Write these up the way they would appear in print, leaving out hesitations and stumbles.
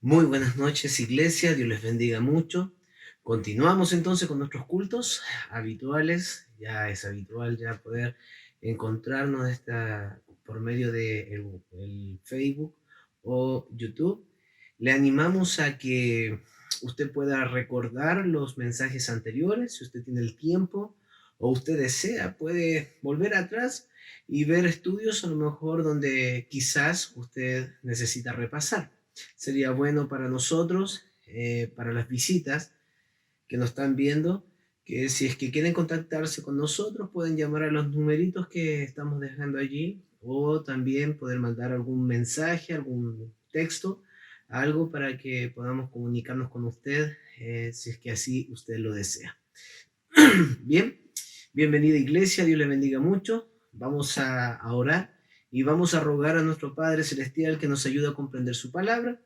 Muy buenas noches, iglesia. Dios les bendiga mucho. Continuamos entonces con nuestros cultos habituales. Ya es habitual ya poder encontrarnos por medio de el Facebook o YouTube. Le animamos a que usted pueda recordar los mensajes anteriores, si usted tiene el tiempo o usted desea, puede volver atrás y ver estudios a lo mejor donde quizás usted necesita repasar. Sería bueno para nosotros, para las visitas que nos están viendo, que si es que quieren contactarse con nosotros, pueden llamar a los numeritos que estamos dejando allí, o también poder mandar algún mensaje, algún texto, algo para que podamos comunicarnos con usted, si es que así usted lo desea. Bien, bienvenida iglesia, Dios le bendiga mucho. Vamos a orar y vamos a rogar a nuestro Padre Celestial que nos ayude a comprender su palabra,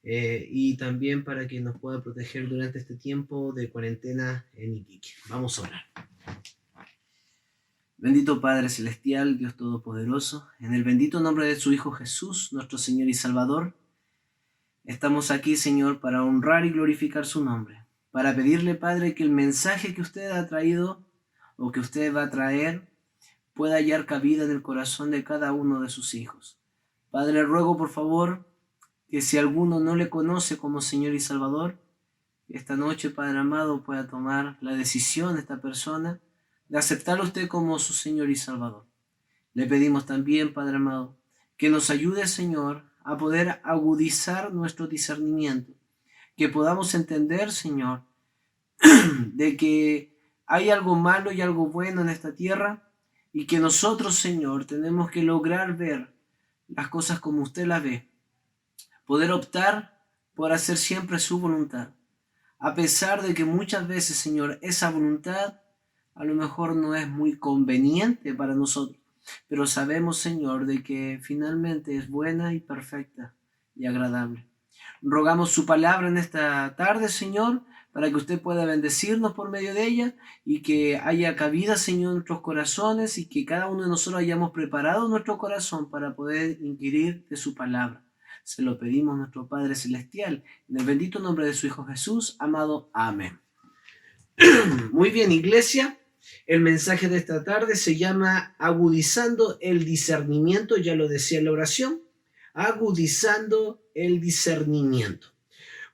y también para que nos pueda proteger durante este tiempo de cuarentena en Iquique. Vamos a orar. Bendito Padre Celestial, Dios Todopoderoso, en el bendito nombre de su Hijo Jesús, nuestro Señor y Salvador, estamos aquí, Señor, para honrar y glorificar su nombre, para pedirle, Padre, que el mensaje que usted ha traído o que usted va a traer pueda hallar cabida en el corazón de cada uno de sus hijos. Padre, ruego por favor que si alguno no le conoce como Señor y Salvador, esta noche, Padre amado, pueda tomar la decisión esta persona de aceptar a usted como su Señor y Salvador. Le pedimos también, Padre amado, que nos ayude, Señor, a poder agudizar nuestro discernimiento, que podamos entender, Señor, de que hay algo malo y algo bueno en esta tierra y que nosotros, Señor, tenemos que lograr ver las cosas como usted las ve, poder optar por hacer siempre su voluntad, a pesar de que muchas veces, Señor, esa voluntad a lo mejor no es muy conveniente para nosotros, pero sabemos, Señor, de que finalmente es buena y perfecta y agradable. Rogamos su palabra en esta tarde, Señor, para que usted pueda bendecirnos por medio de ella y que haya cabida, Señor, en nuestros corazones y que cada uno de nosotros hayamos preparado nuestro corazón para poder inquirir de su palabra. Se lo pedimos a nuestro Padre Celestial, en el bendito nombre de su Hijo Jesús, amado. Amén. Muy bien, iglesia. El mensaje de esta tarde se llama agudizando el discernimiento, ya lo decía en la oración, agudizando el discernimiento.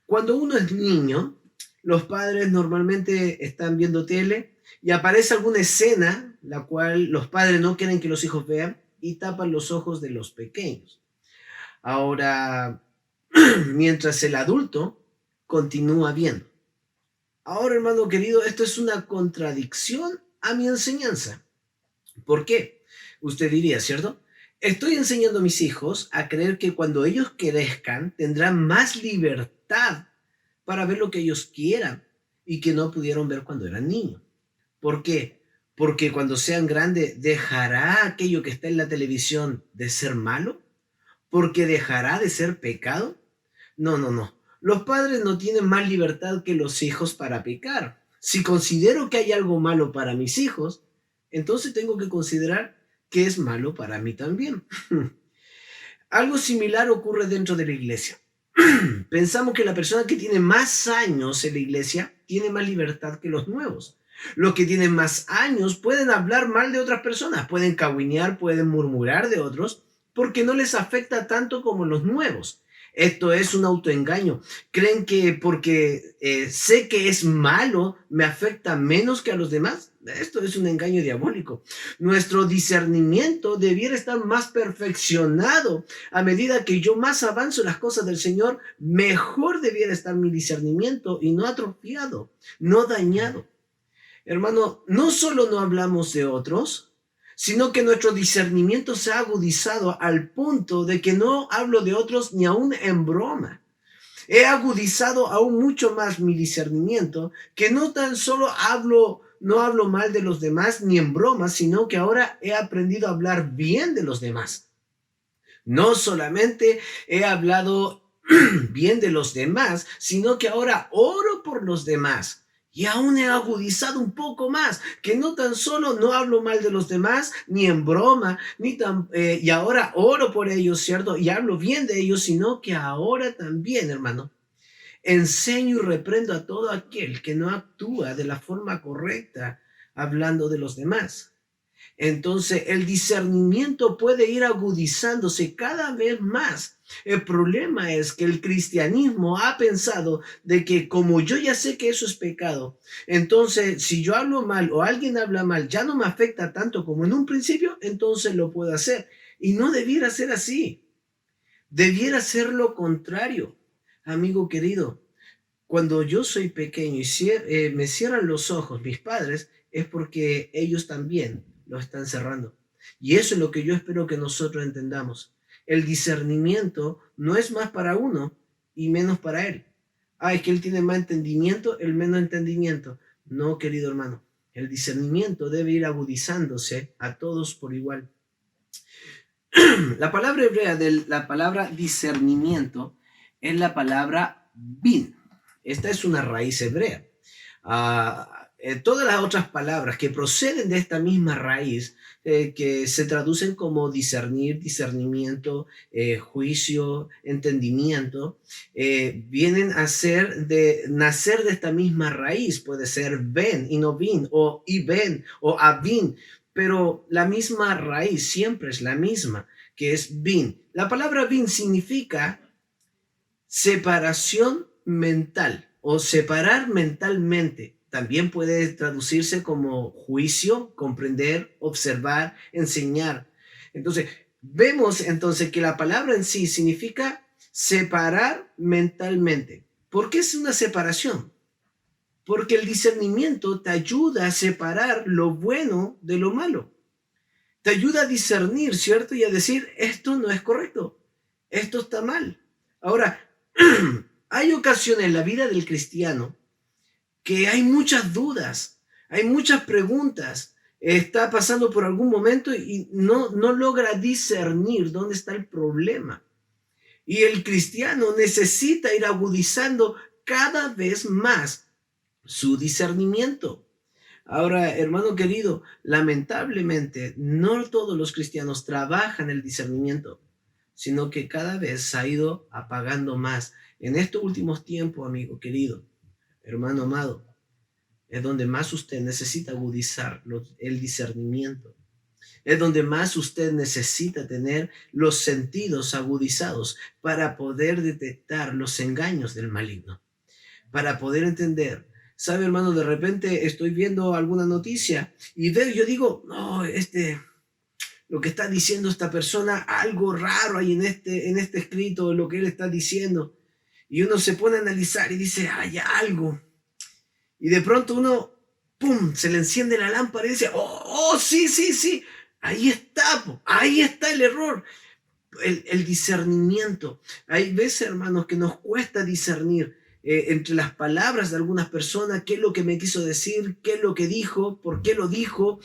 Cuando uno es niño, los padres normalmente están viendo tele y aparece alguna escena la cual los padres no quieren que los hijos vean y tapan los ojos de los pequeños. Ahora, mientras el adulto continúa viendo. Ahora, hermano querido, esto es una contradicción a mi enseñanza. ¿Por qué? Usted diría, ¿cierto? Estoy enseñando a mis hijos a creer que cuando ellos crezcan tendrán más libertad para ver lo que ellos quieran y que no pudieron ver cuando eran niños. ¿Por qué? Porque cuando sean grandes, ¿dejará aquello que está en la televisión de ser malo? ¿Porque dejará de ser pecado? No, no, no. Los padres no tienen más libertad que los hijos para pecar. Si considero que hay algo malo para mis hijos, entonces tengo que considerar que es malo para mí también. Algo similar ocurre dentro de la iglesia. Pensamos que la persona que tiene más años en la iglesia tiene más libertad que los nuevos. Los que tienen más años pueden hablar mal de otras personas, pueden cahuinear, pueden murmurar de otros, porque no les afecta tanto como los nuevos. Esto es un autoengaño. Creen que porque sé que es malo, me afecta menos que a los demás. Esto es un engaño diabólico. Nuestro discernimiento debiera estar más perfeccionado. A medida que yo más avanzo en las cosas del Señor, mejor debiera estar mi discernimiento y no atrofiado, no dañado. Hermano, no solo no hablamos de otros, sino que nuestro discernimiento se ha agudizado al punto de que no hablo de otros ni aún en broma. He agudizado aún mucho más mi discernimiento, que no tan solo no hablo mal de los demás ni en broma, sino que ahora he aprendido a hablar bien de los demás. No solamente he hablado bien de los demás, sino que ahora oro por los demás. Y aún he agudizado un poco más, que no tan solo no hablo mal de los demás, ni en broma, y ahora oro por ellos, ¿cierto? Y hablo bien de ellos, sino que ahora también, hermano, enseño y reprendo a todo aquel que no actúa de la forma correcta hablando de los demás. Entonces, el discernimiento puede ir agudizándose cada vez más. El problema es que el cristianismo ha pensado de que como yo ya sé que eso es pecado, entonces si yo hablo mal o alguien habla mal, ya no me afecta tanto como en un principio, entonces lo puedo hacer. Y no debiera ser así. Debiera ser lo contrario. Amigo querido, cuando yo soy pequeño y me cierran los ojos mis padres, es porque ellos también lo están cerrando. Y eso es lo que yo espero que nosotros entendamos. El discernimiento no es más para uno y menos para él. Ah, es que él tiene más entendimiento, el menos entendimiento. No, querido hermano. El discernimiento debe ir agudizándose a todos por igual. La palabra hebrea de la palabra discernimiento es la palabra bin. Esta es una raíz hebrea. Todas las otras palabras que proceden de esta misma raíz, que se traducen como discernir, discernimiento, juicio, entendimiento, vienen a nacer de esta misma raíz. Puede ser ben y no bin, o iben o abin, pero la misma raíz siempre es la misma, que es bin. La palabra bin significa separación mental o separar mentalmente. También puede traducirse como juicio, comprender, observar, enseñar. Entonces, vemos entonces que la palabra en sí significa separar mentalmente. ¿Por qué es una separación? Porque el discernimiento te ayuda a separar lo bueno de lo malo. Te ayuda a discernir, ¿cierto? Y a decir, esto no es correcto, esto está mal. Ahora, hay ocasiones en la vida del cristiano que hay muchas dudas, hay muchas preguntas, está pasando por algún momento y no logra discernir dónde está el problema. Y el cristiano necesita ir agudizando cada vez más su discernimiento. Ahora, hermano querido, lamentablemente no todos los cristianos trabajan el discernimiento, sino que cada vez se ha ido apagando más. En estos últimos tiempos, amigo querido, hermano amado, es donde más usted necesita agudizar el discernimiento. Es donde más usted necesita tener los sentidos agudizados para poder detectar los engaños del maligno, para poder entender. ¿Sabe, hermano? De repente estoy viendo alguna noticia y yo digo, no, lo que está diciendo esta persona, algo raro hay en este escrito, lo que él está diciendo. Y uno se pone a analizar y dice, hay algo. Y de pronto uno, ¡pum!, se le enciende la lámpara y dice, oh, sí, ahí está el error. El discernimiento. Hay veces, hermanos, que nos cuesta discernir entre las palabras de algunas personas qué es lo que me quiso decir, qué es lo que dijo, por qué lo dijo.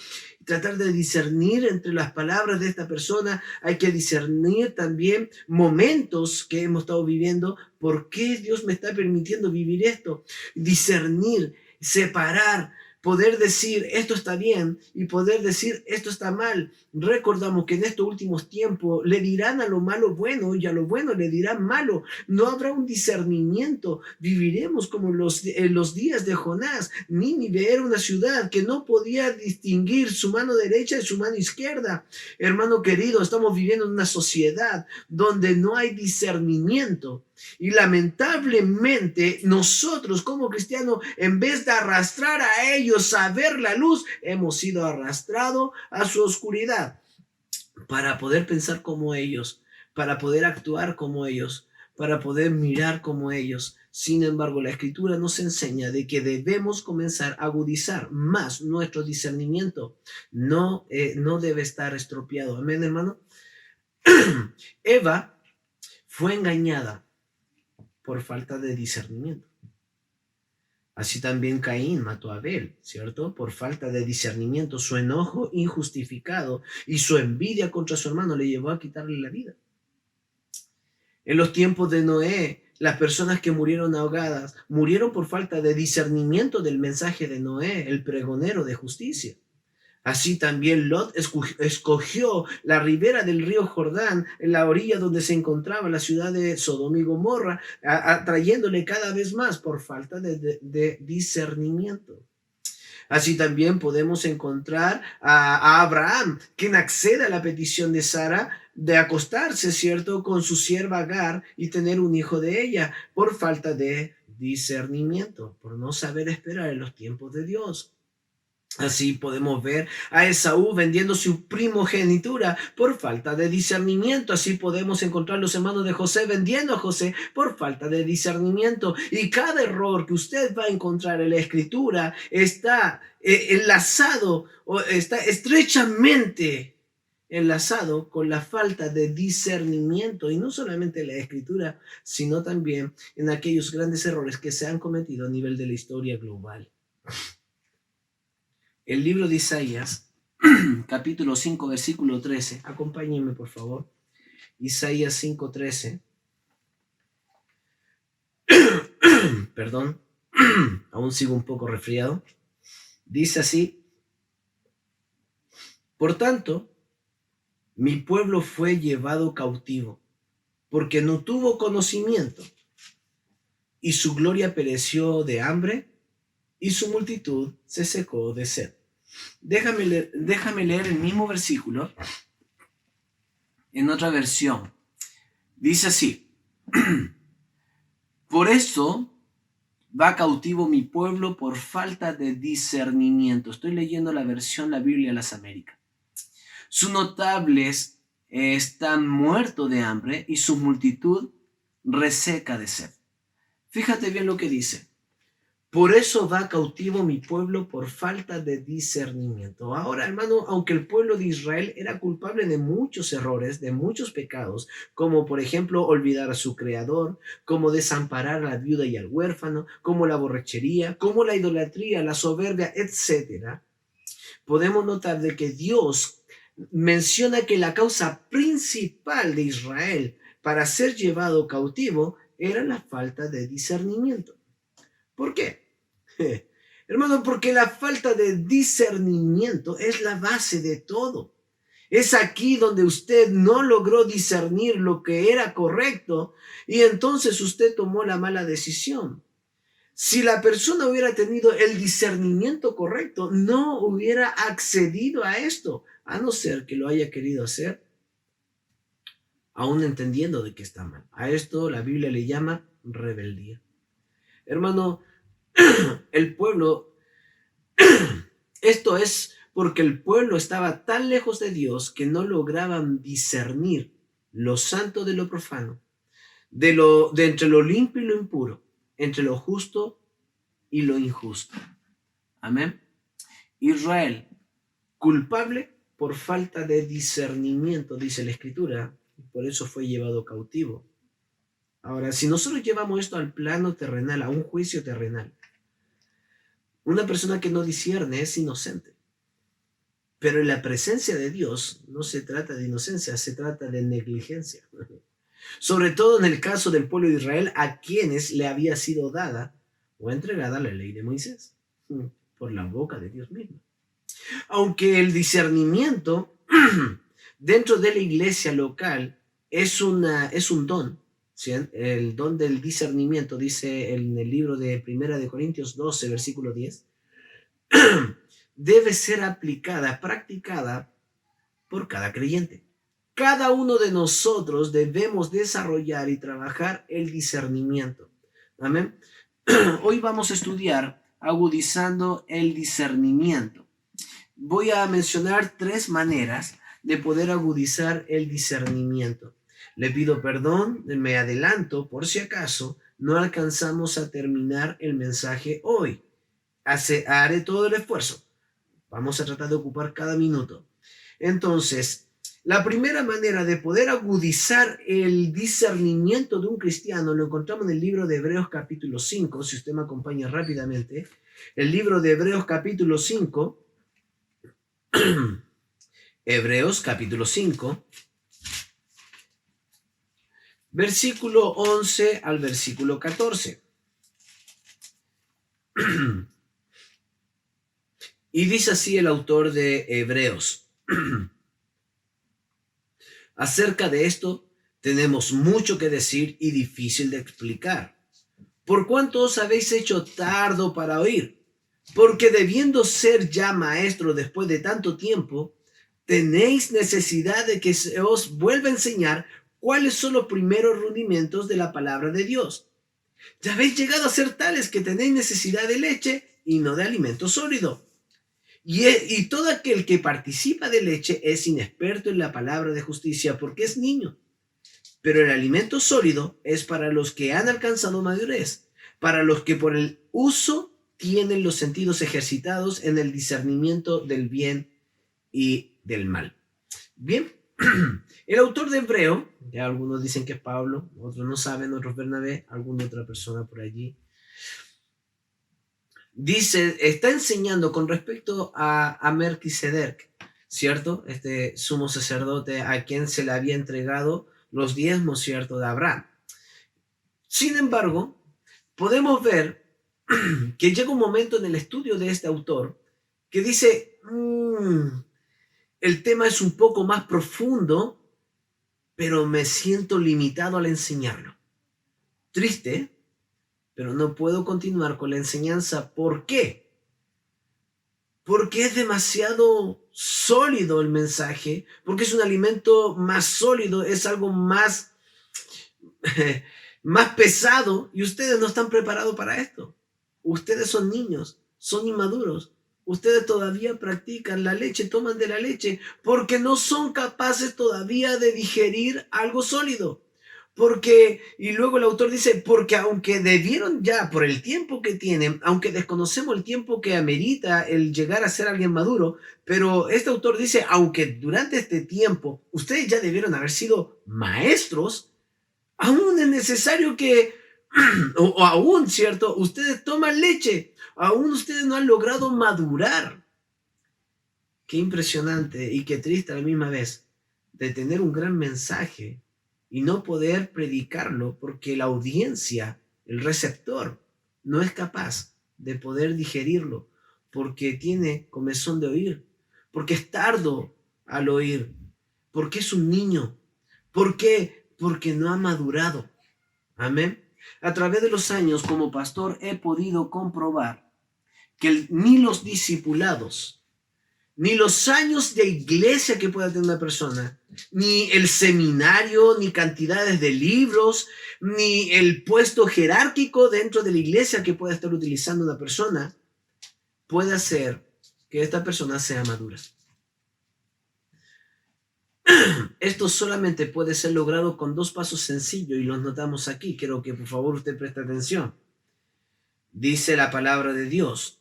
Tratar de discernir entre las palabras de esta persona. Hay que discernir también momentos que hemos estado viviendo. ¿Por qué Dios me está permitiendo vivir esto? Discernir, separar, poder decir esto está bien y poder decir esto está mal. Recordamos que en estos últimos tiempos le dirán a lo malo bueno y a lo bueno le dirán malo. No habrá un discernimiento. Viviremos como los días de Jonás. Nínive era una ciudad que no podía distinguir su mano derecha de su mano izquierda. Hermano querido, estamos viviendo en una sociedad donde no hay discernimiento. Y lamentablemente nosotros como cristianos, en vez de arrastrar a ellos a ver la luz, hemos sido arrastrados a su oscuridad para poder pensar como ellos, para poder actuar como ellos, para poder mirar como ellos. Sin embargo, la Escritura nos enseña de que debemos comenzar a agudizar más nuestro discernimiento. No debe estar estropeado. Amén, hermano. Eva fue engañada por falta de discernimiento. Así también Caín mató a Abel, ¿cierto? Por falta de discernimiento, su enojo injustificado y su envidia contra su hermano le llevó a quitarle la vida. En los tiempos de Noé, las personas que murieron ahogadas murieron por falta de discernimiento del mensaje de Noé, el pregonero de justicia. Así también Lot escogió la ribera del río Jordán, en la orilla donde se encontraba la ciudad de Sodoma y Gomorra, atrayéndole cada vez más por falta de discernimiento. Así también podemos encontrar a Abraham, quien accede a la petición de Sara de acostarse, ¿cierto?, con su sierva Agar y tener un hijo de ella por falta de discernimiento, por no saber esperar en los tiempos de Dios. Así podemos ver a Esaú vendiendo su primogenitura por falta de discernimiento. Así podemos encontrar los hermanos de José vendiendo a José por falta de discernimiento. Y cada error que usted va a encontrar en la Escritura está enlazado o está estrechamente enlazado con la falta de discernimiento. Y no solamente en la Escritura, sino también en aquellos grandes errores que se han cometido a nivel de la historia global. El libro de Isaías, capítulo 5, versículo 13. Acompáñenme, por favor. Isaías 5, 13. Perdón, aún sigo un poco resfriado. Dice así: por tanto, mi pueblo fue llevado cautivo, porque no tuvo conocimiento, y su gloria pereció de hambre, y su multitud se secó de sed. Déjame leer el mismo versículo en otra versión. Dice así: por eso va cautivo mi pueblo por falta de discernimiento. Estoy leyendo la versión La Biblia de las Américas. Sus notables están muertos de hambre y su multitud reseca de sed. Fíjate bien lo que dice. Por eso va cautivo mi pueblo por falta de discernimiento. Ahora, hermano, aunque el pueblo de Israel era culpable de muchos errores, de muchos pecados, como por ejemplo olvidar a su creador, como desamparar a la viuda y al huérfano, como la borrachería, como la idolatría, la soberbia, etc., podemos notar de que Dios menciona que la causa principal de Israel para ser llevado cautivo era la falta de discernimiento. ¿Por qué? Hermano, porque la falta de discernimiento es la base de todo. Es aquí donde usted no logró discernir lo que era correcto y entonces usted tomó la mala decisión. Si la persona hubiera tenido el discernimiento correcto, no hubiera accedido a esto, a no ser que lo haya querido hacer, aún entendiendo de que está mal. A esto la Biblia le llama rebeldía. Hermano, el pueblo, esto es porque el pueblo estaba tan lejos de Dios que no lograban discernir lo santo de lo profano, de entre lo limpio y lo impuro, entre lo justo y lo injusto. Amén. Israel, culpable por falta de discernimiento, dice la Escritura, y por eso fue llevado cautivo. Ahora, si nosotros llevamos esto al plano terrenal, a un juicio terrenal, una persona que no discierne es inocente. Pero en la presencia de Dios no se trata de inocencia, se trata de negligencia. Sobre todo en el caso del pueblo de Israel, a quienes le había sido dada o entregada la ley de Moisés por la boca de Dios mismo. Aunque el discernimiento dentro de la iglesia local es un don, ¿sí? El don del discernimiento, dice en el libro de 1 Corintios 12, versículo 10, debe ser aplicada, practicada por cada creyente. Cada uno de nosotros debemos desarrollar y trabajar el discernimiento. Amén. Hoy vamos a estudiar agudizando el discernimiento. Voy a mencionar 3 maneras de poder agudizar el discernimiento. Le pido perdón, me adelanto por si acaso no alcanzamos a terminar el mensaje hoy. Haré todo el esfuerzo. Vamos a tratar de ocupar cada minuto. Entonces, la primera manera de poder agudizar el discernimiento de un cristiano lo encontramos en el libro de Hebreos capítulo 5, si usted me acompaña rápidamente. El libro de Hebreos capítulo 5, Hebreos capítulo 5, versículo 11 al versículo 14. Y dice así el autor de Hebreos. Acerca de esto tenemos mucho que decir y difícil de explicar. Por cuanto os habéis hecho tardo para oír, porque debiendo ser ya maestro después de tanto tiempo, tenéis necesidad de que se os vuelva a enseñar cuáles son los primeros rudimentos de la palabra de Dios. Ya habéis llegado a ser tales que tenéis necesidad de leche y no de alimento sólido. Y todo aquel que participa de leche es inexperto en la palabra de justicia porque es niño. Pero el alimento sólido es para los que han alcanzado madurez, para los que por el uso tienen los sentidos ejercitados en el discernimiento del bien y del mal. Bien, el autor de Hebreo, ya algunos dicen que es Pablo, otros no saben, otros Bernabé, alguna otra persona por allí, dice, está enseñando con respecto a Melquisedec, ¿cierto? Este sumo sacerdote a quien se le había entregado los diezmos, ¿cierto?, de Abraham. Sin embargo, podemos ver que llega un momento en el estudio de este autor que dice, el tema es un poco más profundo, pero me siento limitado al enseñarlo. Triste, pero no puedo continuar con la enseñanza. ¿Por qué? Porque es demasiado sólido el mensaje, porque es un alimento más sólido, es algo más, más pesado, y ustedes no están preparados para esto. Ustedes son niños, son inmaduros. Ustedes todavía practican la leche, toman de la leche, porque no son capaces todavía de digerir algo sólido. Porque, y luego el autor dice, porque aunque debieron ya, por el tiempo que tienen, aunque desconocemos el tiempo que amerita el llegar a ser alguien maduro, pero este autor dice, aunque durante este tiempo ustedes ya debieron haber sido maestros, aún es necesario que, o aún, ¿cierto? Ustedes toman leche, aún ustedes no han logrado madurar. Qué impresionante y qué triste a la misma vez de tener un gran mensaje y no poder predicarlo porque la audiencia, el receptor, no es capaz de poder digerirlo porque tiene comezón de oír, porque es tardo al oír, porque es un niño. ¿Por qué? Porque no ha madurado. Amén. A través de los años como pastor he podido comprobar que ni los discipulados, ni los años de iglesia que pueda tener una persona, ni el seminario, ni cantidades de libros, ni el puesto jerárquico dentro de la iglesia que pueda estar utilizando una persona, puede hacer que esta persona sea madura. Esto solamente puede ser logrado con dos pasos sencillos y los notamos aquí. Quiero que por favor usted preste atención. Dice la palabra de Dios.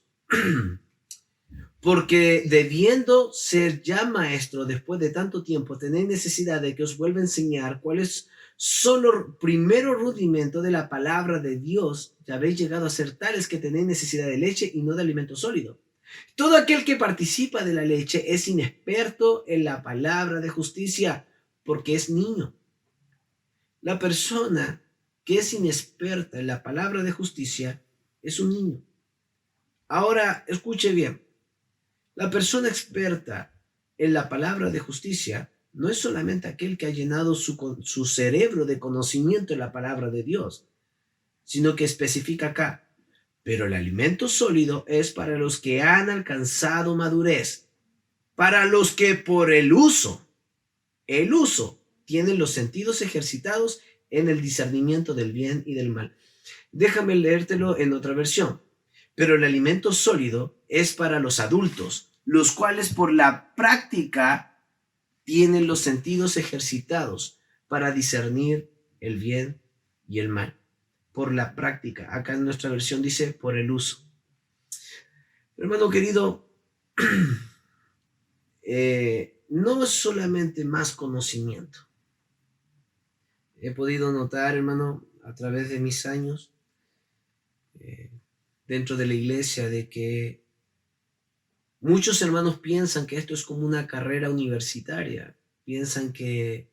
Porque debiendo ser ya maestro después de tanto tiempo, tenéis necesidad de que os vuelva a enseñar cuáles son los primeros rudimentos de la palabra de Dios. Ya habéis llegado a ser tales que tenéis necesidad de leche y no de alimento sólido. Todo aquel que participa de la leche es inexperto en la palabra de justicia, porque es niño. La persona que es inexperta en la palabra de justicia es un niño. Ahora, escuche bien. La persona experta en la palabra de justicia no es solamente aquel que ha llenado su cerebro de conocimiento en la palabra de Dios, sino que especifica acá, pero el alimento sólido es para los que han alcanzado madurez, para los que por el uso, tienen los sentidos ejercitados en el discernimiento del bien y del mal. Déjame leértelo en otra versión. Pero el alimento sólido es para los adultos, los cuales por la práctica tienen los sentidos ejercitados para discernir el bien y el mal. Por la práctica. Acá en nuestra versión dice por el uso. Hermano querido, no es solamente más conocimiento. He podido notar, hermano, a través de mis años, dentro de la iglesia, de que muchos hermanos piensan que esto es como una carrera universitaria. Piensan que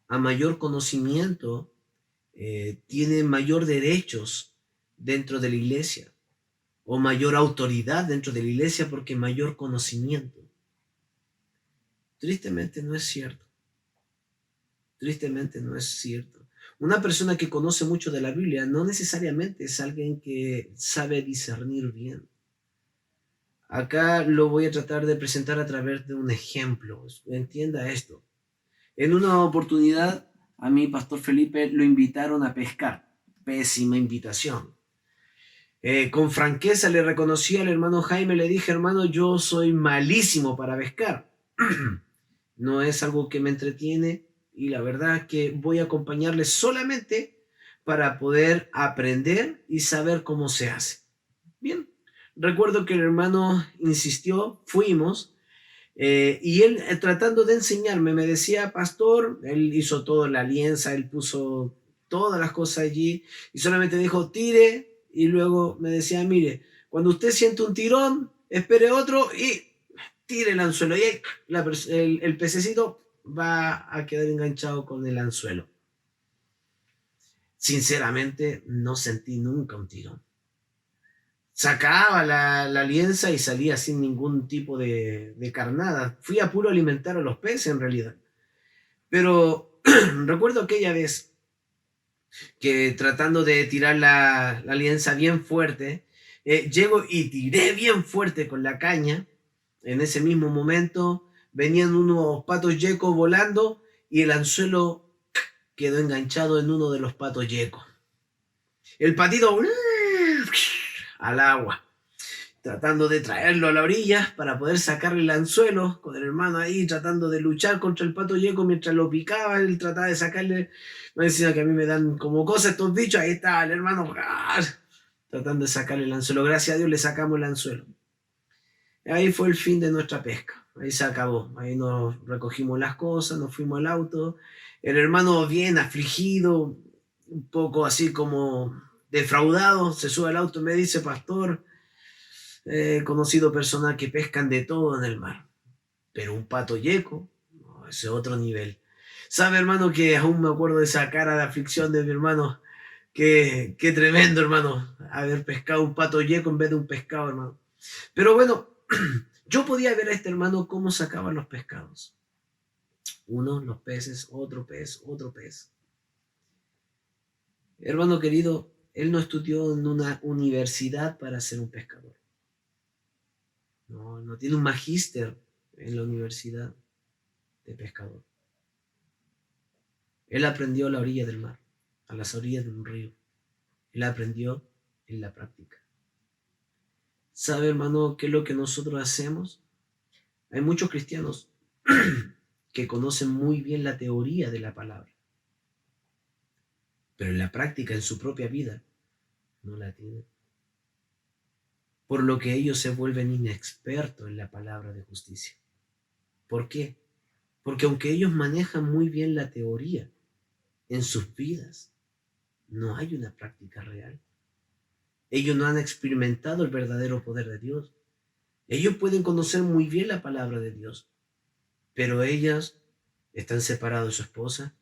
a mayor conocimiento tiene mayor derechos dentro de la iglesia o mayor autoridad dentro de la iglesia porque mayor conocimiento. Tristemente no es cierto. Tristemente no es cierto. Una persona que conoce mucho de la Biblia no necesariamente es alguien que sabe discernir bien. Acá lo voy a tratar de presentar a través de un ejemplo. Entienda esto. En una oportunidad, a mi pastor Felipe lo invitaron a pescar. Pésima invitación. Con franqueza le reconocí al hermano Jaime, le dije, hermano, yo soy malísimo para pescar. No es algo que me entretiene y la verdad es que voy a acompañarle solamente para poder aprender y saber cómo se hace. Bien, recuerdo que el hermano insistió, fuimos, y él tratando de enseñarme me decía, pastor, él hizo toda la alianza, él puso todas las cosas allí y solamente dijo, tire, y luego me decía, mire, cuando usted siente un tirón, espere otro y tire el anzuelo. Y ahí el pececito va a quedar enganchado con el anzuelo. Sinceramente, no sentí nunca un tirón. Sacaba la lienza y salía sin ningún tipo de carnada. Fui a puro alimentar a los peces en realidad. Pero recuerdo aquella vez que tratando de tirar la lienza bien fuerte, llego y tiré bien fuerte con la caña. En ese mismo momento venían unos patos yecos volando y el anzuelo quedó enganchado en uno de los patos yecos. El patito al agua, tratando de traerlo a la orilla para poder sacarle el anzuelo, con el hermano ahí tratando de luchar contra el pato yeco mientras lo picaba, él trataba de sacarle, me decía que a mí me dan como cosas estos bichos, ahí está el hermano tratando de sacarle el anzuelo, gracias a Dios le sacamos el anzuelo. Ahí fue el fin de nuestra pesca, ahí se acabó, ahí nos recogimos las cosas, nos fuimos al auto, el hermano bien afligido, un poco así como defraudado, se sube al auto y me dice, pastor, he conocido personas que pescan de todo en el mar, pero un pato yeco, no, ese es otro nivel. ¿Sabe, hermano, que aún me acuerdo de esa cara de aflicción de mi hermano? Qué tremendo, hermano, haber pescado un pato yeco en vez de un pescado, hermano. Pero bueno, yo podía ver a este hermano cómo sacaban los pescados. Uno, los peces, otro pez, otro pez. Hermano querido, él no estudió en una universidad para ser un pescador. No tiene un magíster en la universidad de pescador. Él aprendió a la orilla del mar, a las orillas de un río. Él aprendió en la práctica. ¿Sabe, hermano, qué es lo que nosotros hacemos? Hay muchos cristianos que conocen muy bien la teoría de la palabra, pero en la práctica, en su propia vida, no la tienen. Por lo que ellos se vuelven inexpertos en la palabra de justicia. ¿Por qué? Porque aunque ellos manejan muy bien la teoría, en sus vidas no hay una práctica real. Ellos no han experimentado el verdadero poder de Dios. Ellos pueden conocer muy bien la palabra de Dios, pero ellas están separados de su esposa,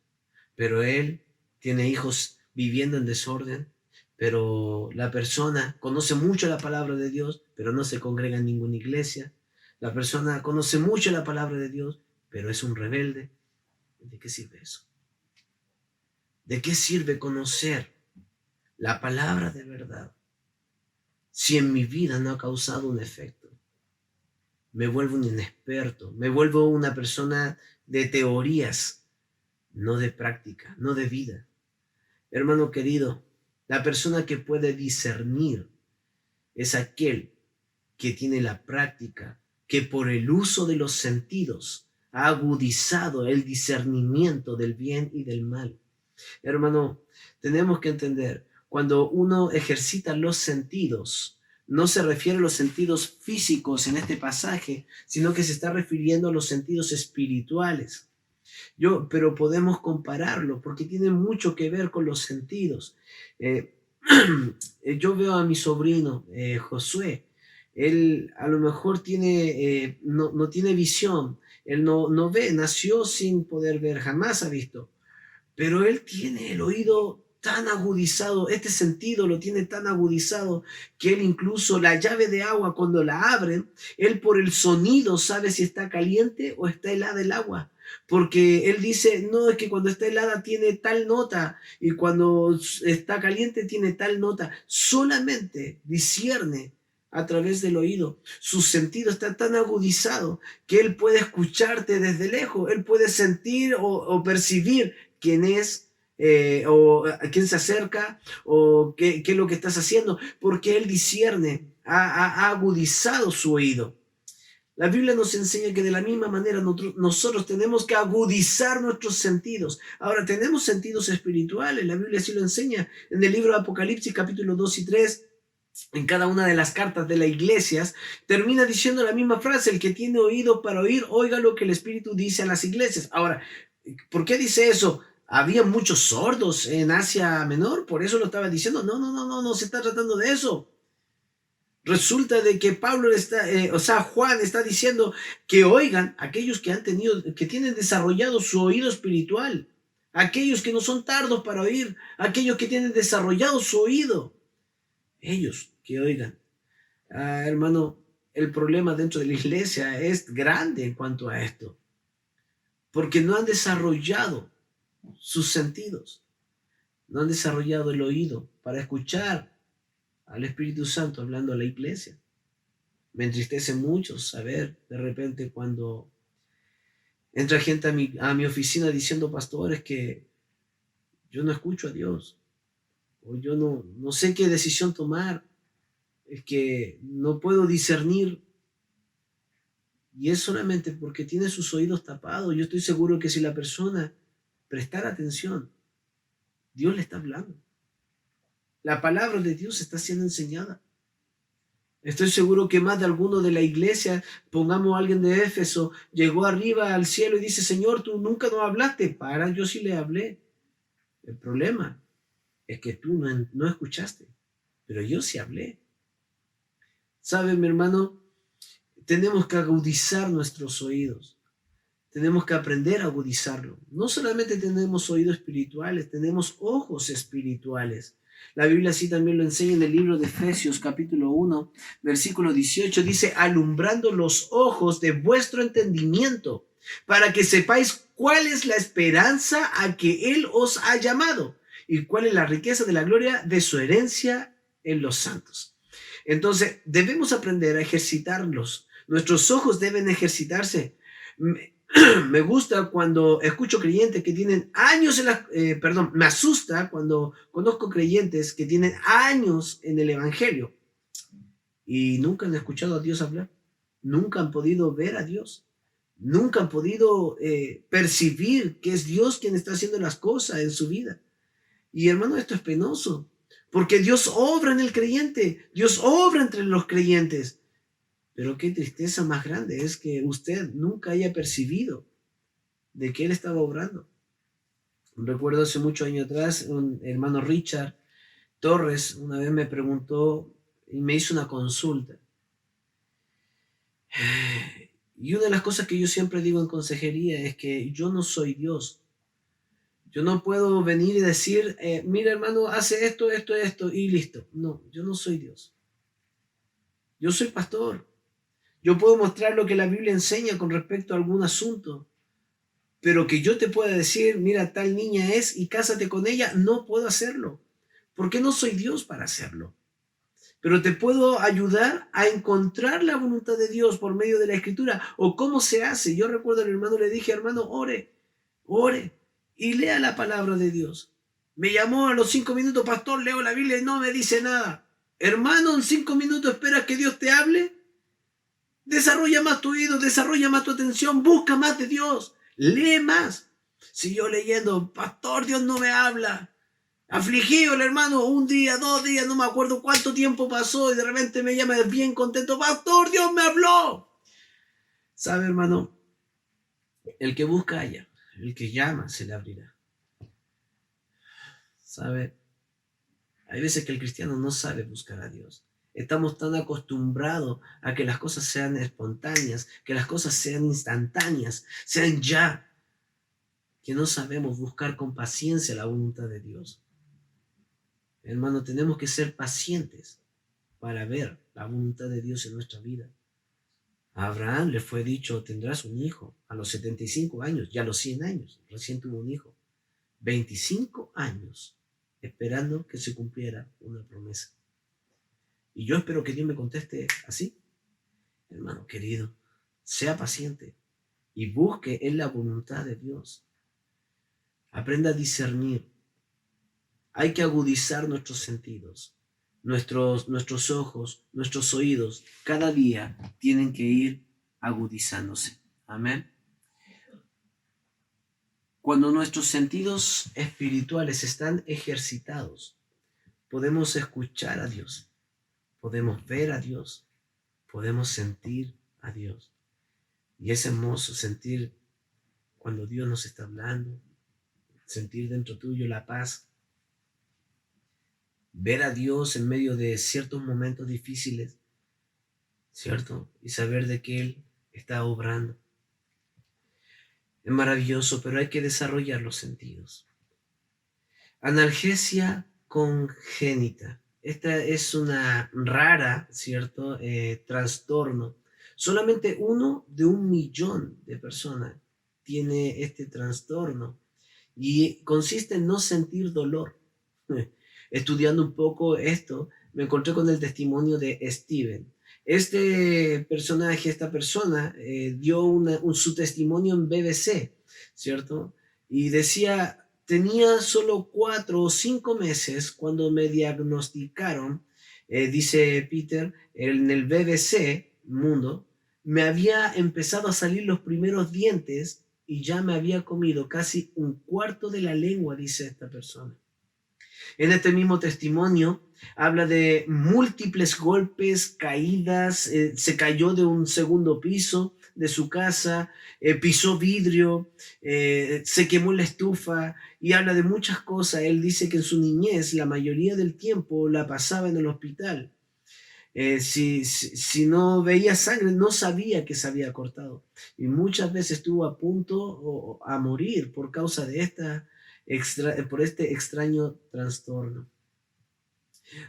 pero él tiene hijos viviendo en desorden, pero la persona conoce mucho la palabra de Dios, pero no se congrega en ninguna iglesia. La persona conoce mucho la palabra de Dios, pero es un rebelde. ¿De qué sirve eso? ¿De qué sirve conocer la palabra de verdad si en mi vida no ha causado un efecto? Me vuelvo un inexperto, me vuelvo una persona de teorías, no de práctica, no de vida. Hermano querido, la persona que puede discernir es aquel que tiene la práctica, que por el uso de los sentidos ha agudizado el discernimiento del bien y del mal. Hermano, tenemos que entender, cuando uno ejercita los sentidos, no se refiere a los sentidos físicos en este pasaje, sino que se está refiriendo a los sentidos espirituales. Pero podemos compararlo porque tiene mucho que ver con los sentidos. Eh, yo veo a mi sobrino, Josué, él a lo mejor no tiene visión, él no ve, nació sin poder ver, jamás ha visto, pero él tiene el oído tan agudizado, este sentido lo tiene tan agudizado que él incluso la llave de agua cuando la abren, él por el sonido sabe si está caliente o está helada el agua. Porque él dice, no, es que cuando está helada tiene tal nota y cuando está caliente tiene tal nota. Solamente discierne a través del oído. Su sentido está tan agudizado que él puede escucharte desde lejos. Él puede sentir o percibir quién es, o a quién se acerca, o qué es lo que estás haciendo, porque él discierne, ha agudizado su oído. La Biblia nos enseña que de la misma manera nosotros tenemos que agudizar nuestros sentidos. Ahora, tenemos sentidos espirituales, la Biblia sí lo enseña. En el libro de Apocalipsis, capítulos 2 y 3, en cada una de las cartas de las iglesias, termina diciendo la misma frase: el que tiene oído para oír, oiga lo que el Espíritu dice a las iglesias. Ahora, ¿por qué dice eso? Había muchos sordos en Asia Menor, por eso lo estaba diciendo. No se está tratando de eso. Resulta de que Juan está diciendo que oigan aquellos que han tenido, que tienen desarrollado su oído espiritual, aquellos que no son tardos para oír, aquellos que tienen desarrollado su oído, ellos que oigan. Hermano, el problema dentro de la iglesia es grande en cuanto a esto, porque no han desarrollado sus sentidos, no han desarrollado el oído para escuchar al Espíritu Santo hablando a la iglesia. Me entristece mucho saber de repente cuando entra gente a mi oficina diciendo, pastores, que yo no escucho a Dios, o yo no sé qué decisión tomar, es que no puedo discernir, y es solamente porque tiene sus oídos tapados. Yo estoy seguro que si la persona prestara atención, Dios le está hablando. La palabra de Dios está siendo enseñada. Estoy seguro que más de alguno de la iglesia, pongamos a alguien de Éfeso, llegó arriba al cielo y dice, Señor, tú nunca nos hablaste. Yo sí le hablé. El problema es que tú no escuchaste, pero yo sí hablé. ¿Sabe, mi hermano? Tenemos que agudizar nuestros oídos. Tenemos que aprender a agudizarlo. No solamente tenemos oídos espirituales, tenemos ojos espirituales. La Biblia así también lo enseña en el libro de Efesios capítulo 1, versículo 18. Dice, alumbrando los ojos de vuestro entendimiento, para que sepáis cuál es la esperanza a que Él os ha llamado y cuál es la riqueza de la gloria de su herencia en los santos. Entonces, debemos aprender a ejercitarlos. Nuestros ojos deben ejercitarse. Me gusta cuando escucho creyentes que tienen años me asusta cuando conozco creyentes que tienen años en el evangelio y nunca han escuchado a Dios hablar, nunca han podido ver a Dios, nunca han podido percibir que es Dios quien está haciendo las cosas en su vida. Y hermano, esto es penoso, porque Dios obra en el creyente, Dios obra entre los creyentes. Pero qué tristeza más grande es que usted nunca haya percibido de que Él estaba obrando. Recuerdo hace muchos años atrás, un hermano Richard Torres una vez me preguntó y me hizo una consulta. Y una de las cosas que yo siempre digo en consejería es que yo no soy Dios. Yo no puedo venir y decir, mira hermano, hace esto y listo. No, yo no soy Dios. Yo soy pastor. Yo puedo mostrar lo que la Biblia enseña con respecto a algún asunto, pero que yo te pueda decir, mira, tal niña es y cásate con ella, no puedo hacerlo, porque no soy Dios para hacerlo. Pero te puedo ayudar a encontrar la voluntad de Dios por medio de la Escritura, o cómo se hace. Yo recuerdo al hermano, le dije, hermano, ore y lea la palabra de Dios. Me llamó a los 5 minutos, pastor, leo la Biblia y no me dice nada. Hermano, en 5 minutos esperas que Dios te hable. Desarrolla más tu oído, desarrolla más tu atención, busca más de Dios, lee más. Si yo leyendo, pastor, Dios no me habla. Afligido el hermano, 1 día, 2 días, no me acuerdo cuánto tiempo pasó y de repente me llama bien contento, pastor, Dios me habló. ¿Sabe, hermano? El que busca halla, el que llama se le abrirá. ¿Sabe? Hay veces que el cristiano no sabe buscar a Dios. Estamos tan acostumbrados a que las cosas sean espontáneas, que las cosas sean instantáneas, sean ya, que no sabemos buscar con paciencia la voluntad de Dios. Hermano, tenemos que ser pacientes para ver la voluntad de Dios en nuestra vida. A Abraham le fue dicho, tendrás un hijo a los 75 años y a los 100 años, recién tuvo un hijo. 25 años esperando que se cumpliera una promesa. Y yo espero que Dios me conteste así. Hermano querido, sea paciente y busque en la voluntad de Dios. Aprenda a discernir. Hay que agudizar nuestros sentidos. Nuestros ojos, nuestros oídos, cada día tienen que ir agudizándose. Amén. Cuando nuestros sentidos espirituales están ejercitados, podemos escuchar a Dios, podemos ver a Dios, podemos sentir a Dios. Y es hermoso sentir cuando Dios nos está hablando, sentir dentro tuyo la paz, ver a Dios en medio de ciertos momentos difíciles, ¿cierto? Y saber de que Él está obrando. Es maravilloso, pero hay que desarrollar los sentidos. Analgesia congénita. Esta es una rara, ¿cierto? Trastorno. Solamente 1 de 1.000.000 de personas tiene este trastorno y consiste en no sentir dolor. Estudiando un poco esto, me encontré con el testimonio de Steven. Este personaje, esta persona, dio su testimonio en BBC, ¿cierto? Y decía, tenía solo 4 o 5 meses cuando me diagnosticaron, dice Peter, en el BBC Mundo, me había empezado a salir los primeros dientes y ya me había comido casi 1/4 de la lengua, dice esta persona. En este mismo testimonio habla de múltiples golpes, caídas, se cayó de un segundo piso de su casa, pisó vidrio, se quemó la estufa y habla de muchas cosas. Él dice que en su niñez la mayoría del tiempo la pasaba en el hospital. Si no veía sangre, no sabía que se había cortado. Y muchas veces estuvo a punto a morir por causa de por este extraño trastorno.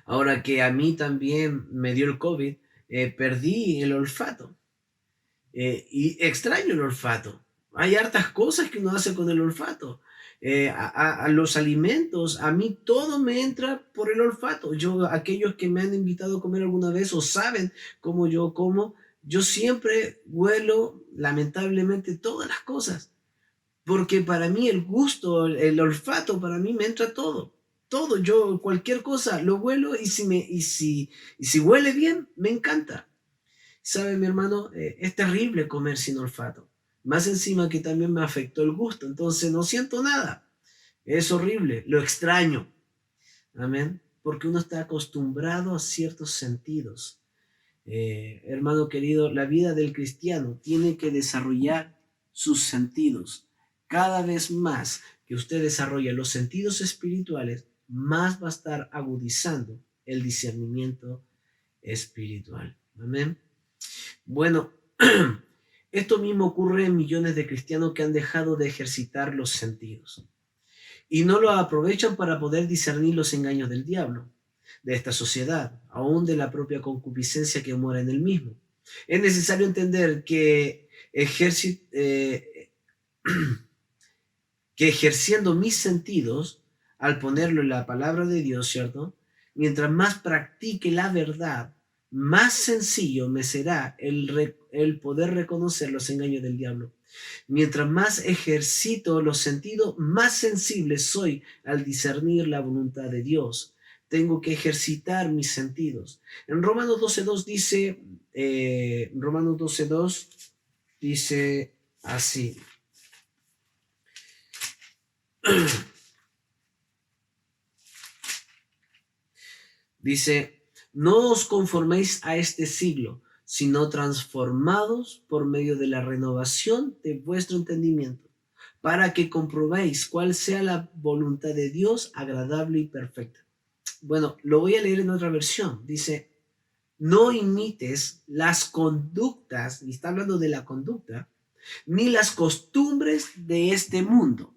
Ahora que a mí también me dio el COVID, perdí el olfato. Y extraño el olfato. Hay hartas cosas que uno hace con el olfato. A los alimentos, a mí todo me entra por el olfato. Aquellos que me han invitado a comer alguna vez o saben cómo yo como, yo siempre huelo lamentablemente todas las cosas. Porque para mí el gusto, el olfato, para mí me entra todo. Todo, yo cualquier cosa lo huelo y si huele bien, me encanta. ¿Sabe, mi hermano? Es terrible comer sin olfato. Más encima que también me afectó el gusto. Entonces no siento nada. Es horrible. Lo extraño. Amén. Porque uno está acostumbrado a ciertos sentidos. Hermano querido, la vida del cristiano tiene que desarrollar sus sentidos. Cada vez más que usted desarrolla los sentidos espirituales, más va a estar agudizando el discernimiento espiritual. Amén. Bueno, esto mismo ocurre en millones de cristianos que han dejado de ejercitar los sentidos y no lo aprovechan para poder discernir los engaños del diablo, de esta sociedad, aún de la propia concupiscencia que mora en el mismo. Es necesario entender que, que ejerciendo mis sentidos, al ponerlo en la palabra de Dios, ¿cierto? Mientras más practique la verdad, más sencillo me será el poder reconocer los engaños del diablo. Mientras más ejercito los sentidos, más sensible soy al discernir la voluntad de Dios. Tengo que ejercitar mis sentidos. En Romanos 12.2 dice, Romanos 12.2 dice así. Dice, no os conforméis a este siglo, sino transformados por medio de la renovación de vuestro entendimiento, para que comprobéis cuál sea la voluntad de Dios agradable y perfecta. Bueno, lo voy a leer en otra versión. Dice, no imites las conductas, y está hablando de la conducta, ni las costumbres de este mundo.